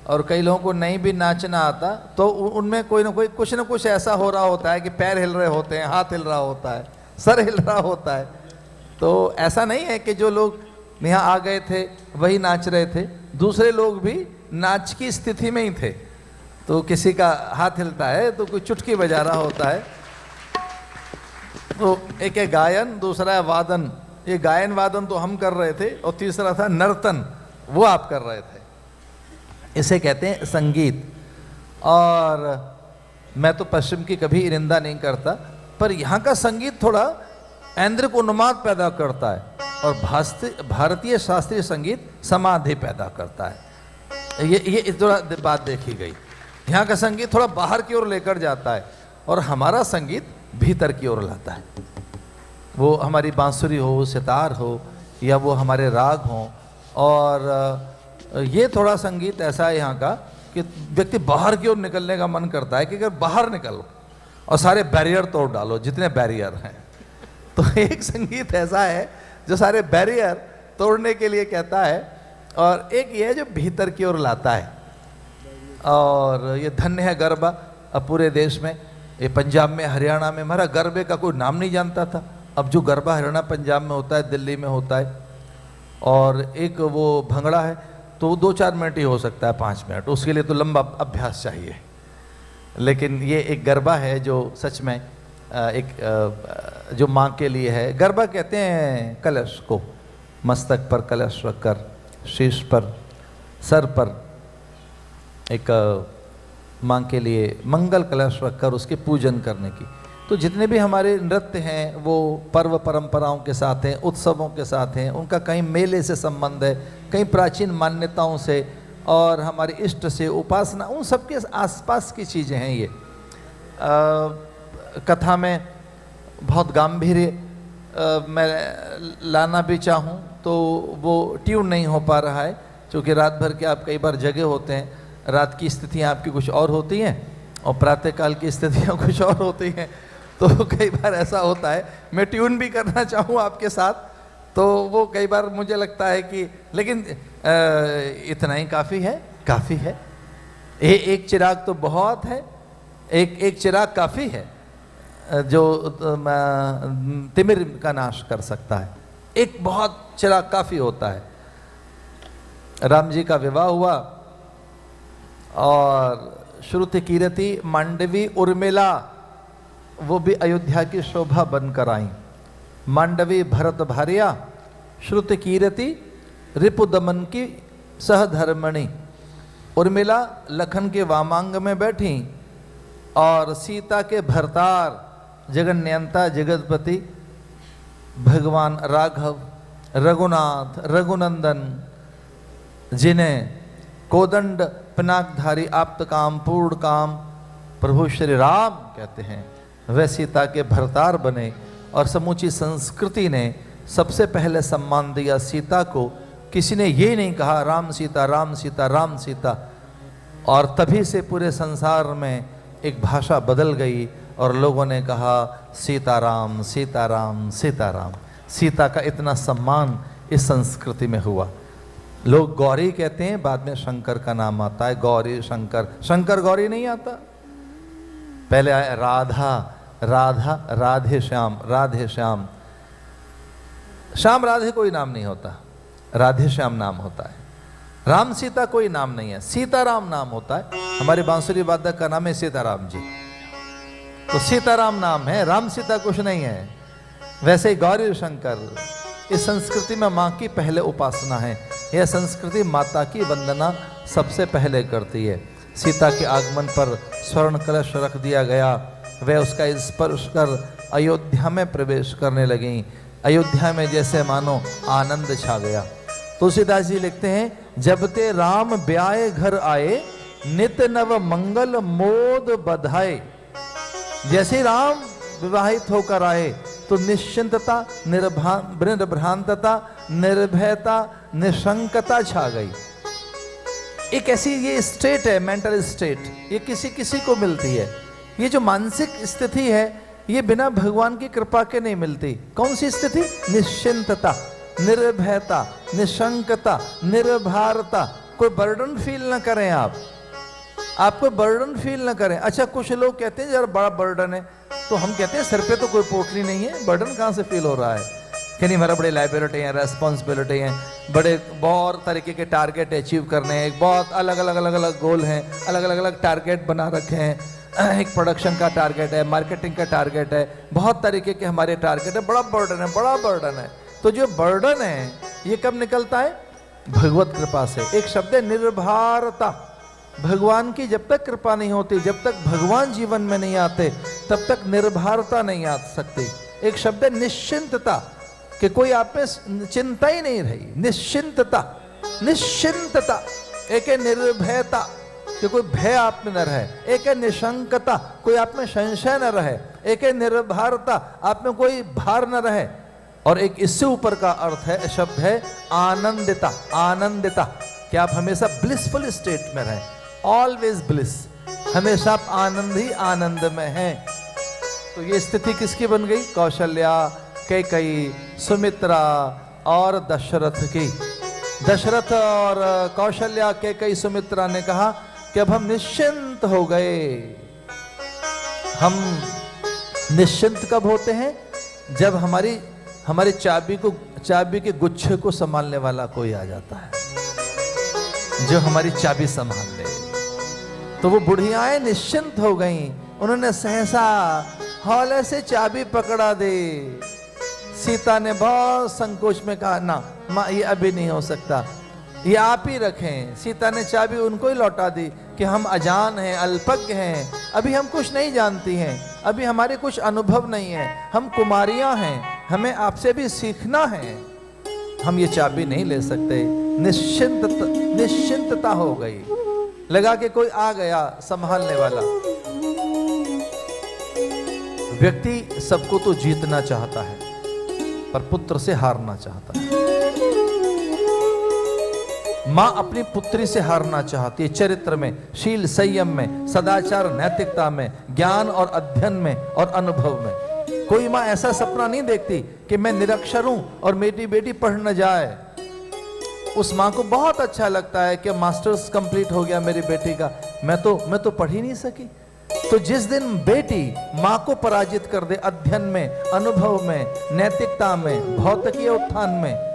और कई लोगों को नहीं भी नाचना आता, तो उनमें कोई ना कोई कुछ न कुछ ऐसा हो रहा होता है कि पैर हिल रहे होते हैं, हाथ हिल रहा होता है, सर हिल रहा होता है। तो ऐसा नहीं है कि जो लोग यहाँ आ गए थे वही नाच रहे थे, दूसरे लोग भी नाच की स्थिति में ही थे। तो किसी का हाथ हिलता है तो कोई चुटकी बजा रहा होता है। तो एक है गायन, दूसरा है वादन। ये गायन वादन तो हम कर रहे थे और तीसरा था नर्तन, वो आप कर रहे थे। इसे कहते हैं संगीत। और मैं तो पश्चिम की कभी निंदा नहीं करता, पर यहाँ का संगीत थोड़ा ऐन्द्रिक उन्माद पैदा करता है और भारतीय शास्त्रीय संगीत समाधि पैदा करता है। ये थोड़ा बात देखी गई। यहाँ का संगीत थोड़ा बाहर की ओर लेकर जाता है और हमारा संगीत भीतर की ओर लाता है। वो हमारी बांसुरी हो, सितार हो, या वो हमारे राग हों। और ये थोड़ा संगीत ऐसा है यहाँ का कि व्यक्ति बाहर की ओर निकलने का मन करता है कि अगर बाहर निकलो और सारे बैरियर तोड़ डालो जितने बैरियर हैं। तो एक संगीत ऐसा है जो सारे बैरियर तोड़ने के लिए कहता है, और एक ये है जो भीतर की ओर लाता है। और ये धन्य है गरबा। अब पूरे देश में, ये पंजाब में, हरियाणा में, हमारा गरबे का कोई नाम नहीं जानता था। अब जो गरबा हरियाणा पंजाब में होता है, दिल्ली में होता है, और एक वो भंगड़ा है तो 2-4 मिनट ही हो सकता है, 5 मिनट, उसके लिए तो लंबा अभ्यास चाहिए। लेकिन ये एक गरबा है जो सच में एक जो माँ के लिए है। गरबा कहते हैं कलश को, मस्तक पर कलश रखकर, शीश पर, सर पर एक माँ के लिए मंगल कलश रखकर उसके पूजन करने की। तो जितने भी हमारे नृत्य हैं वो पर्व परंपराओं के साथ हैं, उत्सवों के साथ हैं, उनका कहीं मेले से संबंध है, कहीं प्राचीन मान्यताओं से और हमारे इष्ट से, उपासना, उन सब के आसपास की चीज़ें हैं। ये कथा में बहुत गांभीर्य मैं लाना भी चाहूँ तो वो ट्यून नहीं हो पा रहा है, क्योंकि रात भर के आप कई बार जगे होते हैं, रात की स्थितियाँ आपकी कुछ और होती हैं और प्रातःकाल की स्थितियाँ कुछ और होती हैं। तो कई बार ऐसा होता है, मैं ट्यून भी करना चाहूँ आपके साथ तो वो कई बार मुझे लगता है कि लेकिन इतना ही काफ़ी है, काफ़ी है। एक चिराग तो बहुत है, एक चिराग काफ़ी है जो तिमिर का नाश कर सकता है। एक बहुत चिराग काफ़ी होता है। राम जी का विवाह हुआ और श्रुति कीरति मांडवी उर्मिला वो भी अयोध्या की शोभा बनकर आई। मांडवी भरत भार्या, श्रुति कीरति रिपुदमन की सहधर्मणि। उर्मिला लखन के वामांग में बैठी और सीता के भरतार जगन्यंता जगतपति भगवान राघव रघुनाथ रघुनंदन, जिन्हें कोदंड पिनाकधारी आप्त काम पूर्ण काम प्रभु श्री राम कहते हैं, वह सीता के भरतार बने। और समूची संस्कृति ने सबसे पहले सम्मान दिया सीता को। किसी ने ये नहीं कहा राम सीता राम सीता राम सीता। और तभी से पूरे संसार में एक भाषा बदल गई और लोगों ने कहा सीताराम सीताराम सीताराम। सीता का इतना सम्मान इस संस्कृति में हुआ। लोग गौरी कहते हैं, बाद में शंकर का नाम आता है, गौरी शंकर। शंकर गौरी नहीं आता, पहले आया राधा राधा राधे श्याम राधे श्याम। श्याम राधे कोई नाम नहीं होता, राधे श्याम नाम होता है। राम सीता कोई नाम नहीं है, सीताराम नाम होता है। हमारे बांसुरी वादक का नाम है सीताराम जी, तो सीताराम नाम है, राम सीता कुछ नहीं है। वैसे ही गौरी शंकर, इस संस्कृति में माँ की पहले उपासना है। यह संस्कृति माता की वंदना सबसे पहले करती है। सीता के आगमन पर स्वर्ण कलश रख दिया गया, वह उसका स्पर्श कर अयोध्या में प्रवेश करने लगी। अयोध्या में जैसे मानो आनंद छा गया। तुलसीदास जी लिखते हैं, जब ते राम ब्याए घर आए, नित नव मंगल मोद बधाए। जैसे राम विवाहित होकर आए तो निश्चिंतता, निर्भ्रांतता, निर्भयता, निशंकता छा गई। एक ऐसी ये स्टेट है, मेंटल स्टेट, ये किसी किसी को मिलती है। ये जो मानसिक स्थिति है ये बिना भगवान की कृपा के नहीं मिलती। कौन सी स्थिति? निश्चिंतता, निर्भयता, निशंकता, निर्भरता। कोई बर्डन फील ना करें आप कोई बर्डन फील ना करें। अच्छा, कुछ लोग कहते हैं यार बड़ा बर्डन है, तो हम कहते हैं सर पे तो कोई पोटली नहीं है, बर्डन कहाँ से फील हो रहा है? कि नहीं, मेरा बड़े लाइबिलिटी हैं, रेस्पॉन्सिबिलिटी हैं, बड़े बहुत तरीके के टारगेट अचीव करने हैं, बहुत अलग अलग गोल हैं, अलग अलग टारगेट बना रखे हैं। एक प्रोडक्शन का टारगेट है, मार्केटिंग का टारगेट है, बहुत तरीके के हमारे टारगेट है, बड़ा बर्डन है, बड़ा बर्डन है। तो जो बर्डन है ये कब निकलता है? भगवत कृपा से। एक शब्द है निर्भरता। भगवान की जब तक कृपा नहीं होती, जब तक भगवान जीवन में नहीं आते, तब तक निर्भरता नहीं आ सकती। एक शब्द है निश्चिंतता, कि कोई आप में चिंता ही नहीं रही, निश्चिंतता, निश्चिंतता। एक है निर्भयता, कि कोई भय आप में न रहे। एक है निशंकता, कोई आप में संशय न रहे। एक है निर्भरता, आप में कोई भार न रहे। और एक इससे ऊपर का अर्थ है, शब्द है आनंदिता। आनंदिता, कि आप हमेशा ब्लिसफुल स्टेट में रहें, ऑलवेज ब्लिस, हमेशा आप आनंद ही आनंद में हैं। तो ये स्थिति किसकी बन गई? कौशल्या, कैकेयी, सुमित्रा और दशरथ की। दशरथ और कौशल्या, कैकेयी, सुमित्रा ने कहा कि अब हम निश्चिंत हो गए। हम निश्चिंत कब होते हैं? जब हमारी चाबी के गुच्छे को संभालने वाला कोई आ जाता है, जो हमारी चाबी संभाल ले। तो वो बुढ़ियाएं निश्चिंत हो गईं। उन्होंने सहसा हौले से चाबी पकड़ा दे। सीता ने बहुत संकोच में कहा, ना माँ, ये अभी नहीं हो सकता, ये आप ही रखें। सीता ने चाबी उनको ही लौटा दी कि हम अजान हैं, अल्पज्ञ हैं, अभी हम कुछ नहीं जानती हैं, अभी हमारे कुछ अनुभव नहीं है, हम कुमारियां हैं, हमें आपसे भी सीखना है, हम ये चाबी नहीं ले सकते। निश्चिंतता हो गई। लगा कि कोई आ गया संभालने वाला। व्यक्ति सबको तो जीतना चाहता है, पर पुत्र से हारना चाहता है। मां अपनी पुत्री से हारना चाहती है, चरित्र में, शील संयम में, सदाचार नैतिकता में, ज्ञान और अध्ययन में और अनुभव में। कोई मां ऐसा सपना नहीं देखती कि मैं निरक्षर हूं और मेरी बेटी पढ़ न जाए। उस मां को बहुत अच्छा लगता है कि मास्टर्स कंप्लीट हो गया मेरी बेटी का, मैं तो पढ़ ही नहीं सकी। तो जिस दिन बेटी मां को पराजित कर दे अध्ययन में, अनुभव में, नैतिकता में, भौतिकीय उत्थान में,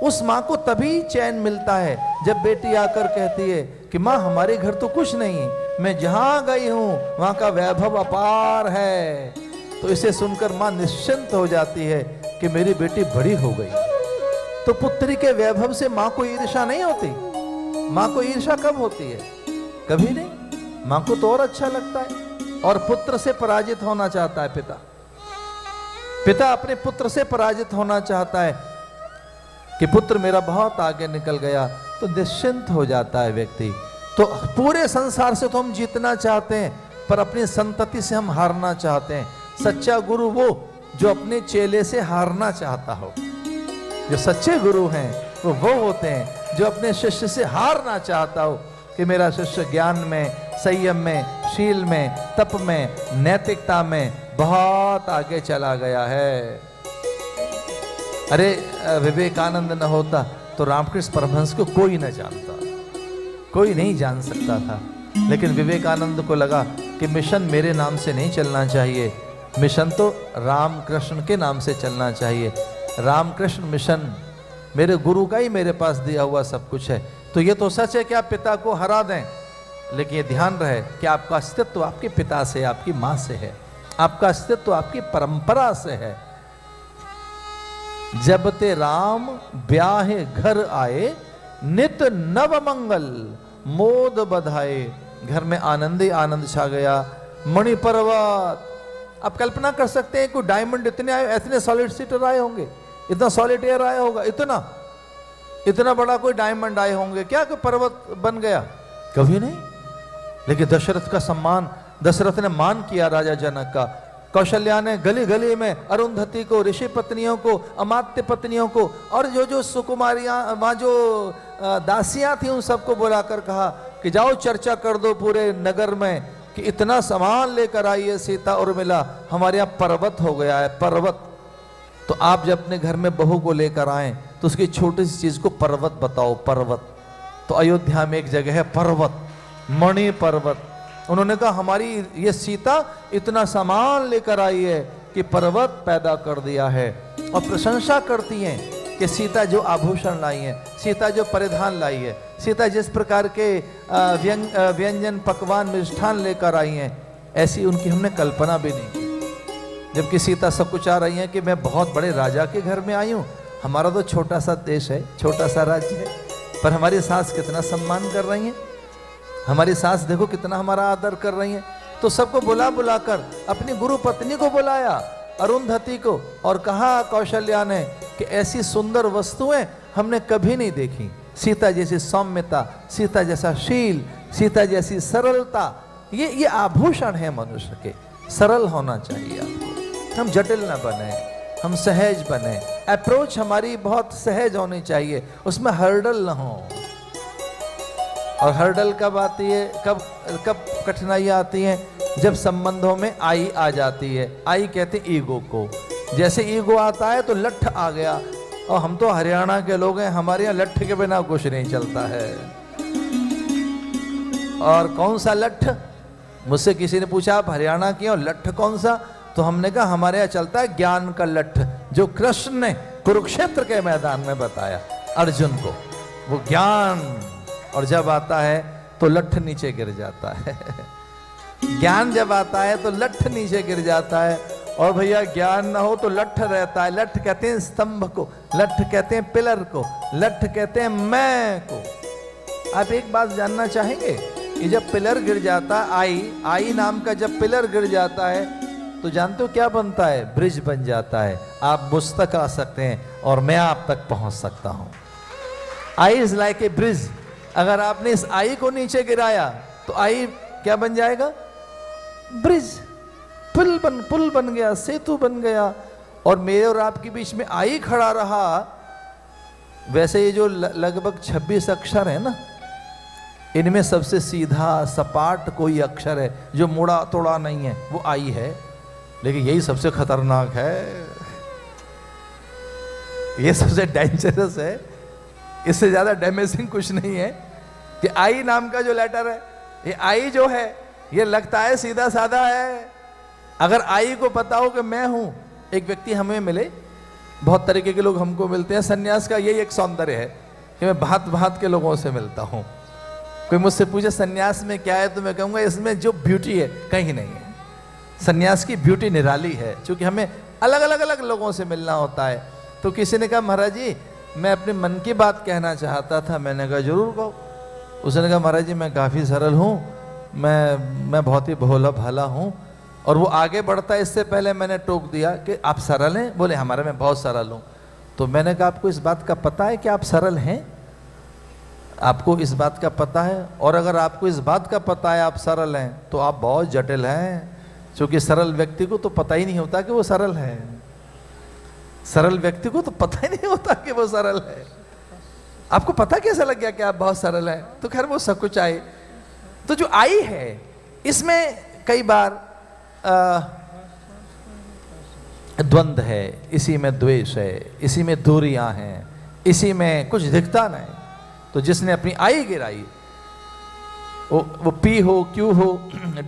उस मां को तभी चैन मिलता है जब बेटी आकर कहती है कि मां हमारे घर तो कुछ नहीं, मैं जहां गई हूं वहां का वैभव अपार है। तो इसे सुनकर मां निश्चिंत हो जाती है कि मेरी बेटी बड़ी हो गई। तो पुत्री के वैभव से मां को ईर्ष्या नहीं होती। मां को ईर्ष्या कब होती है? कभी नहीं। मां को तो और अच्छा लगता है। और पुत्र से पराजित होना चाहता है पिता। पिता अपने पुत्र से पराजित होना चाहता है कि पुत्र मेरा बहुत आगे निकल गया, तो निश्चिंत हो जाता है व्यक्ति। तो पूरे संसार से तो हम जीतना चाहते हैं, पर अपनी संतति से हम हारना चाहते हैं। सच्चा गुरु वो जो अपने चेले से हारना चाहता हो। जो सच्चे गुरु हैं वो होते हैं जो अपने शिष्य से हारना चाहता हो कि मेरा शिष्य ज्ञान में, संयम में, शील में, तप में, नैतिकता में बहुत आगे चला गया है। अरे विवेकानंद न होता तो रामकृष्ण परमहंस को कोई न जानता, कोई नहीं जान सकता था। लेकिन विवेकानंद को लगा कि मिशन मेरे नाम से नहीं चलना चाहिए, मिशन तो रामकृष्ण के नाम से चलना चाहिए। रामकृष्ण मिशन मेरे गुरु का ही मेरे पास दिया हुआ सब कुछ है। तो ये तो सच है कि आप पिता को हरा दें, लेकिन ये ध्यान रहे कि आपका अस्तित्व आपके पिता से, आपकी माँ से है। आपका अस्तित्व आपकी परंपरा से है। जब ते राम ब्याहे घर आए, नित नव मंगल मोद बधाए। घर में आनंद ही आनंद छा गया। मणि पर्वत, आप कल्पना कर सकते हैं कोई डायमंड इतने आए, इतने सॉलिड सीटर आए होंगे, इतना सॉलिड एयर आया होगा, इतना बड़ा कोई डायमंड आए होंगे क्या? कोई पर्वत बन गया? कभी नहीं। लेकिन दशरथ का सम्मान, दशरथ ने मान किया राजा जनक का। कौशल्या ने गली गली में अरुंधति को, ऋषि पत्नियों को, अमात्य पत्नियों को और जो सुकुमारियां, वहां जो दासियां थी, उन सबको बुलाकर कहा कि जाओ चर्चा कर दो पूरे नगर में कि इतना सामान लेकर आई है सीता उर्मिला, हमारे यहाँ पर्वत हो गया है, पर्वत। तो आप जब अपने घर में बहू को लेकर आए तो उसकी छोटी सी चीज को पर्वत बताओ, पर्वत। तो अयोध्या में एक जगह है पर्वत, मणि पर्वत। उन्होंने कहा हमारी ये सीता इतना सामान लेकर आई है कि पर्वत पैदा कर दिया है। और प्रशंसा करती हैं कि सीता जो आभूषण लाई है, सीता जो परिधान लाई है, सीता जिस प्रकार के व्यंजन, पकवान, मिष्ठान लेकर आई हैं, ऐसी उनकी हमने कल्पना भी नहीं की। जबकि सीता सब कुछ आ रही है कि मैं बहुत बड़े राजा के घर में आई हूँ, हमारा तो छोटा सा देश है, छोटा सा राज्य है, पर हमारी सास कितना सम्मान कर रही हैं, हमारी सास देखो कितना हमारा आदर कर रही हैं। तो सबको बुला बुलाकर अपनी गुरु पत्नी को बुलाया, अरुंधति को, और कहा कौशल्या ने कि ऐसी सुंदर वस्तुएं हमने कभी नहीं देखी। सीता जैसी सौम्यता, सीता जैसा शील, सीता जैसी सरलता, ये आभूषण है मनुष्य के। सरल होना चाहिए आपको, हम जटिल ना बने, हम सहज बने। अप्रोच हमारी बहुत सहज होनी चाहिए, उसमें हर्डल ना हो। और हर्डल कब आती है, कब कठिनाइयाँ आती हैं? जब संबंधों में आई आ जाती है। आई कहते हैं ईगो को। जैसे ईगो आता है तो लठ आ गया, और हम तो हरियाणा के लोग हैं, हमारे यहाँ लठ के बिना कुछ नहीं चलता है। और कौन सा लठ? मुझसे किसी ने पूछा आप हरियाणा के हो, लठ कौन सा? तो हमने कहा हमारे यहाँ चलता है ज्ञान का लठ, जो कृष्ण ने कुरुक्षेत्र के मैदान में बताया अर्जुन को, वो ज्ञान। और जब आता है तो लठ नीचे गिर जाता है। ज्ञान जब आता है तो लठ नीचे गिर जाता है। और भैया ज्ञान ना हो तो लठ रहता है। लठ कहते हैं स्तंभ को, लठ कहते हैं पिलर को, लठ कहते हैं मैं को। आप एक बात जानना चाहेंगे कि जब पिलर गिर जाता है, आई नाम का जब पिलर गिर जाता है तो जानते हो क्या बनता है? ब्रिज बन जाता है। आप मुझ तक आ सकते हैं और मैं आप तक पहुंच सकता हूं। I is like a bridge. अगर आपने इस आई को नीचे गिराया तो आई क्या बन जाएगा? ब्रिज, पुल बन गया, सेतु बन गया। और मेरे और आपके बीच में आई खड़ा रहा, वैसे ये जो लगभग 26 अक्षर है ना, इनमें सबसे सीधा सपाट कोई अक्षर है जो मुड़ा तोड़ा नहीं है, वो आई है। लेकिन यही सबसे खतरनाक है, ये सबसे डेंजरस है। इससे ज्यादा डैमेजिंग कुछ नहीं है कि आई नाम का जो लेटर है, ये आई जो है ये लगता है सीधा साधा है। अगर आई को पता हो कि मैं हूं, एक व्यक्ति हमें मिले, बहुत तरीके के लोग हमको मिलते हैं, सन्यास का यही एक सौंदर्य है कि मैं भांत भांत के लोगों से मिलता हूं। कोई मुझसे पूछे सन्यास में क्या है, तो मैं कहूंगा इसमें जो ब्यूटी है कहीं नहीं है। सन्यास की ब्यूटी निराली है, क्योंकि हमें अलग अलग लोगों से मिलना होता है। तो किसी ने कहा महाराज जी मैं अपने मन की बात कहना चाहता था। मैंने कहा जरूर कहो। उसने कहा महाराज जी मैं काफ़ी सरल हूँ, मैं बहुत ही भोला भाला हूँ। और वो आगे बढ़ता है, इससे पहले मैंने टोक दिया कि आप सरल हैं। बोले हमारा मैं बहुत सरल हूँ। तो मैंने कहा आपको इस बात का पता है कि आप सरल हैं? आपको इस बात का पता है? और अगर आपको इस बात का पता है आप सरल हैं, तो आप बहुत जटिल हैं, क्योंकि सरल व्यक्ति को तो पता ही नहीं होता कि वो सरल है। सरल व्यक्ति को तो पता ही नहीं होता कि वो सरल है। आपको पता कैसे लग गया कि आप बहुत सरल हैं? तो खैर वो सब कुछ आए। तो जो आई है इसमें कई बार द्वंद्व है, इसी में द्वेष है, इसी में दूरियां हैं, इसी में कुछ दिखता नहीं। तो जिसने अपनी आई गिराई, वो पी हो, क्यू हो,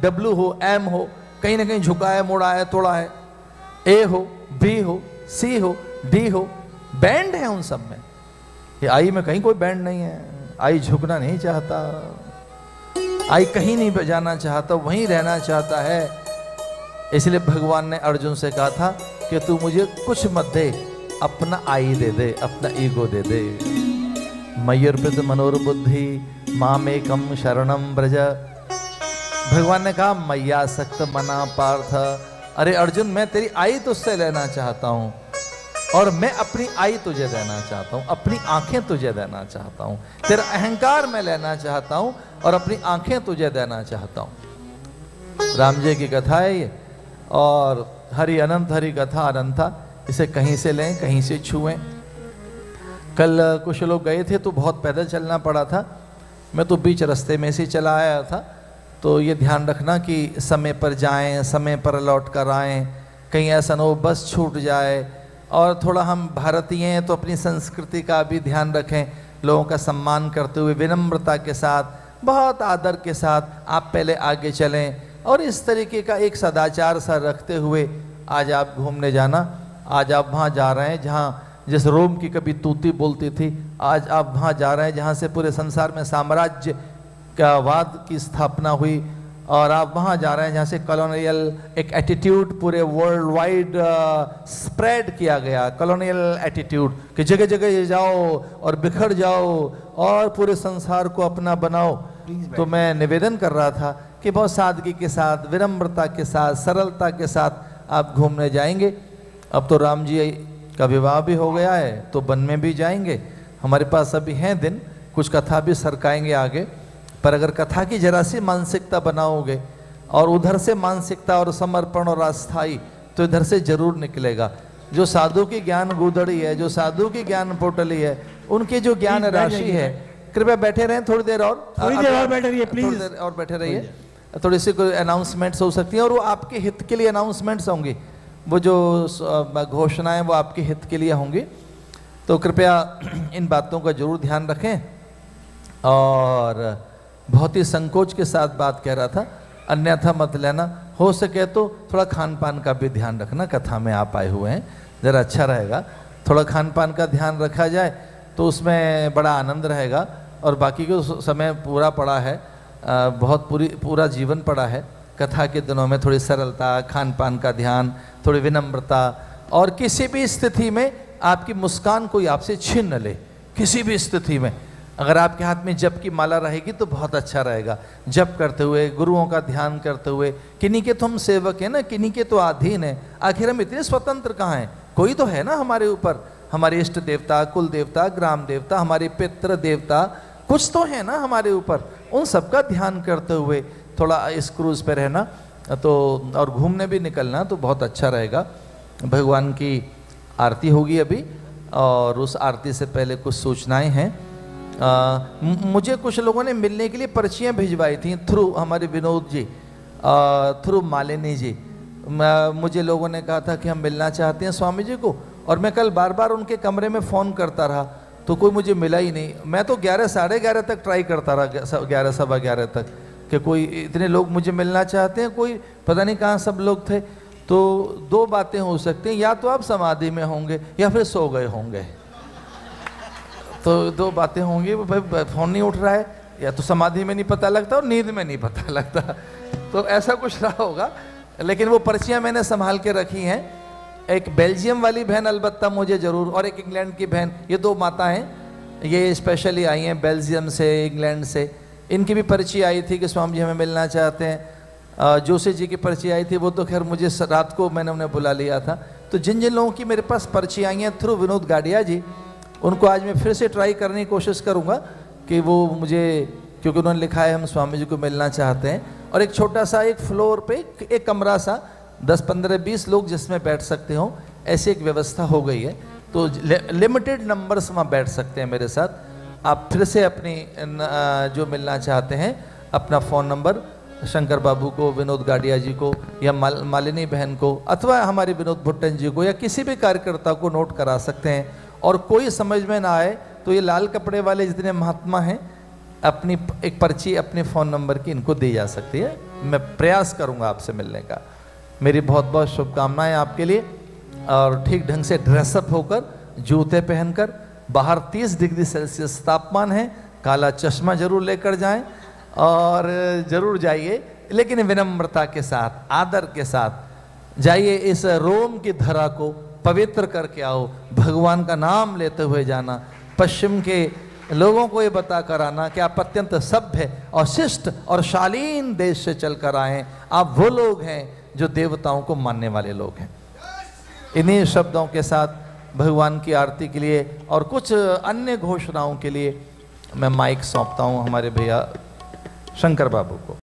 डब्ल्यू हो, एम हो, कहीं ना कहीं झुका है, मोड़ा है, तोड़ा है, ए हो, बी हो, सी हो, डी हो, बैंड है उन सब में। ये आई में कहीं कोई बैंड नहीं है। आई झुकना नहीं चाहता, आई कहीं नहीं बजाना चाहता, वहीं रहना चाहता है। इसलिए भगवान ने अर्जुन से कहा था कि तू मुझे कुछ मत दे, अपना आई दे दे, अपना ईगो दे दे। मयूरपित मनोरबुद्धि मामेकम शरणम ब्रज। भगवान ने कहा मैया सक्त मना पार्थ। अरे अर्जुन मैं तेरी आई तुझसे लेना चाहता हूं, और मैं अपनी आई तुझे देना चाहता हूं, अपनी आंखें तुझे देना चाहता हूं, तेरा अहंकार मैं लेना चाहता हूं, और अपनी आंखें तुझे देना चाहता हूं। राम जी की कथा है ये, और हरि अनंत हरि कथा अनंता, इसे कहीं से लें कहीं से छुएं। कल कुछ लोग गए थे तो बहुत पैदल चलना पड़ा था, मैं तो बीच रास्ते में से चला आया था। तो ये ध्यान रखना कि समय पर जाएं, समय पर लौट कर आएँ, कहीं ऐसा न हो बस छूट जाए। और थोड़ा हम भारतीय हैं तो अपनी संस्कृति का भी ध्यान रखें, लोगों का सम्मान करते हुए विनम्रता के साथ, बहुत आदर के साथ आप पहले आगे चलें, और इस तरीके का एक सदाचार सा रखते हुए आज आप घूमने जाना। आज आप वहाँ जा रहे हैं जहाँ जिस रोम की कभी तूती बोलती थी, आज आप वहाँ जा रहे हैं जहाँ से पूरे संसार में साम्राज्य का वाद की स्थापना हुई, और आप वहाँ जा रहे हैं जहाँ से कॉलोनियल एक एटीट्यूड पूरे वर्ल्ड वाइड स्प्रेड किया गया। कॉलोनियल एटीट्यूड कि जगह जगह जाओ और बिखर जाओ और पूरे संसार को अपना बनाओ। तो मैं निवेदन कर रहा था कि बहुत सादगी के साथ, विनम्रता के साथ, सरलता के साथ आप घूमने जाएंगे। अब तो राम जी का विवाह भी हो गया है, तो वन में भी जाएंगे। हमारे पास अभी हैं दिन, कुछ कथा भी सरकाएंगे आगे। पर अगर कथा की जरा सी मानसिकता बनाओगे और उधर से मानसिकता और समर्पण और अस्थाई, तो इधर से जरूर निकलेगा। जो साधु की ज्ञान गुदड़ी है, जो साधु की ज्ञान पोटली है, उनकी जो ज्ञान राशि है, कृपया बैठे रहें थोड़ी देर और, थोड़ी देर और बैठे रहिए प्लीज, थोड़ी देर और बैठे रहिए। थोड़ी सी कोई अनाउंसमेंट्स हो सकती हैं, और वो आपके हित के लिए अनाउंसमेंट्स होंगी। वो जो घोषणाएं वो आपके हित के लिए होंगी, तो कृपया इन बातों का जरूर ध्यान रखें। और बहुत ही संकोच के साथ बात कह रहा था, अन्यथा मत लेना। हो सके तो थोड़ा खान पान का भी ध्यान रखना, कथा में आप आए हुए हैं, ज़रा अच्छा रहेगा। थोड़ा खान पान का ध्यान रखा जाए तो उसमें बड़ा आनंद रहेगा। और बाकी को समय पूरा पड़ा है, बहुत पूरा जीवन पड़ा है। कथा के दिनों में थोड़ी सरलता, खान पान का ध्यान, थोड़ी विनम्रता, और किसी भी स्थिति में आपकी मुस्कान कोई आपसे छीन न ले। किसी भी स्थिति में अगर आपके हाथ में जप की माला रहेगी तो बहुत अच्छा रहेगा। जप करते हुए, गुरुओं का ध्यान करते हुए, किन्हीं के तो हम सेवक हैं ना, किन्हीं के तो अधीन है। आखिर हम इतने स्वतंत्र कहाँ हैं? कोई तो है ना हमारे ऊपर, हमारे इष्ट देवता, कुल देवता, ग्राम देवता, हमारे पितृ देवता, कुछ तो है ना हमारे ऊपर। उन सबका ध्यान करते हुए थोड़ा इस क्रूज पे रहना तो, और घूमने भी निकलना तो बहुत अच्छा रहेगा। भगवान की आरती होगी अभी, और उस आरती से पहले कुछ सूचनाएं हैं। मुझे कुछ लोगों ने मिलने के लिए पर्चियाँ भिजवाई थी थ्रू हमारे विनोद जी, थ्रू मालिनी जी। मुझे लोगों ने कहा था कि हम मिलना चाहते हैं स्वामी जी को, और मैं कल बार बार उनके कमरे में फ़ोन करता रहा तो कोई मुझे मिला ही नहीं। मैं तो 11 साढ़े 11 तक ट्राई करता रहा, 11 सवा 11 तक, कि कोई इतने लोग मुझे मिलना चाहते हैं, कोई पता नहीं कहाँ सब लोग थे। तो दो बातें हो सकती हैं, या तो आप समाधि में होंगे या फिर सो गए होंगे। तो दो बातें होंगी, भाई फ़ोन नहीं उठ रहा है, या तो समाधि में नहीं पता लगता और नींद में नहीं पता लगता, तो ऐसा कुछ रहा होगा। लेकिन वो पर्चियाँ मैंने संभाल के रखी हैं। एक बेल्जियम वाली बहन अलबत्ता मुझे ज़रूर, और एक इंग्लैंड की बहन, ये दो माता हैं, ये स्पेशली आई हैं बेल्जियम से, इंग्लैंड से। इनकी भी पर्ची आई थी कि स्वामी जी हमें मिलना चाहते हैं। जोशी जी की पर्ची आई थी, वो तो खैर मुझे रात को मैंने उन्हें बुला लिया था। तो जिन जिन लोगों की मेरे पास पर्ची आई हैं थ्रू विनोद गाडिया जी, उनको आज मैं फिर से ट्राई करने की कोशिश करूँगा कि वो मुझे, क्योंकि उन्होंने लिखा है हम स्वामी जी को मिलना चाहते हैं। और एक छोटा सा एक फ्लोर पे एक कमरा सा 10 15 20 लोग जिसमें बैठ सकते हो, ऐसी एक व्यवस्था हो गई है। तो लिमिटेड नंबर्स वहाँ बैठ सकते हैं मेरे साथ। आप फिर से अपनी जो मिलना चाहते हैं अपना फ़ोन नंबर शंकर बाबू को, विनोद गाडिया जी को, या मालिनी बहन को, अथवा हमारे विनोद भुट्टन जी को, या किसी भी कार्यकर्ता को नोट करा सकते हैं। और कोई समझ में ना आए तो ये लाल कपड़े वाले जितने महात्मा हैं, अपनी एक पर्ची अपने फ़ोन नंबर की इनको दी जा सकती है। मैं प्रयास करूँगा आपसे मिलने का। मेरी बहुत बहुत शुभकामनाएं आपके लिए। और ठीक ढंग से ड्रेसअप होकर, जूते पहनकर, बाहर 30 डिग्री सेल्सियस तापमान है, काला चश्मा जरूर लेकर जाएं और ज़रूर जाइए, लेकिन विनम्रता के साथ, आदर के साथ जाइए। इस रोम की धरा को पवित्र करके आओ, भगवान का नाम लेते हुए जाना। पश्चिम के लोगों को ये बता कर आना कि आप अत्यंत सभ्य और शिष्ट और शालीन देश से चल कर आए हैं। आप वो लोग हैं जो देवताओं को मानने वाले लोग हैं। इन्हीं शब्दों के साथ भगवान की आरती के लिए और कुछ अन्य घोषणाओं के लिए मैं माइक सौंपता हूँ हमारे भैया शंकर बाबू को।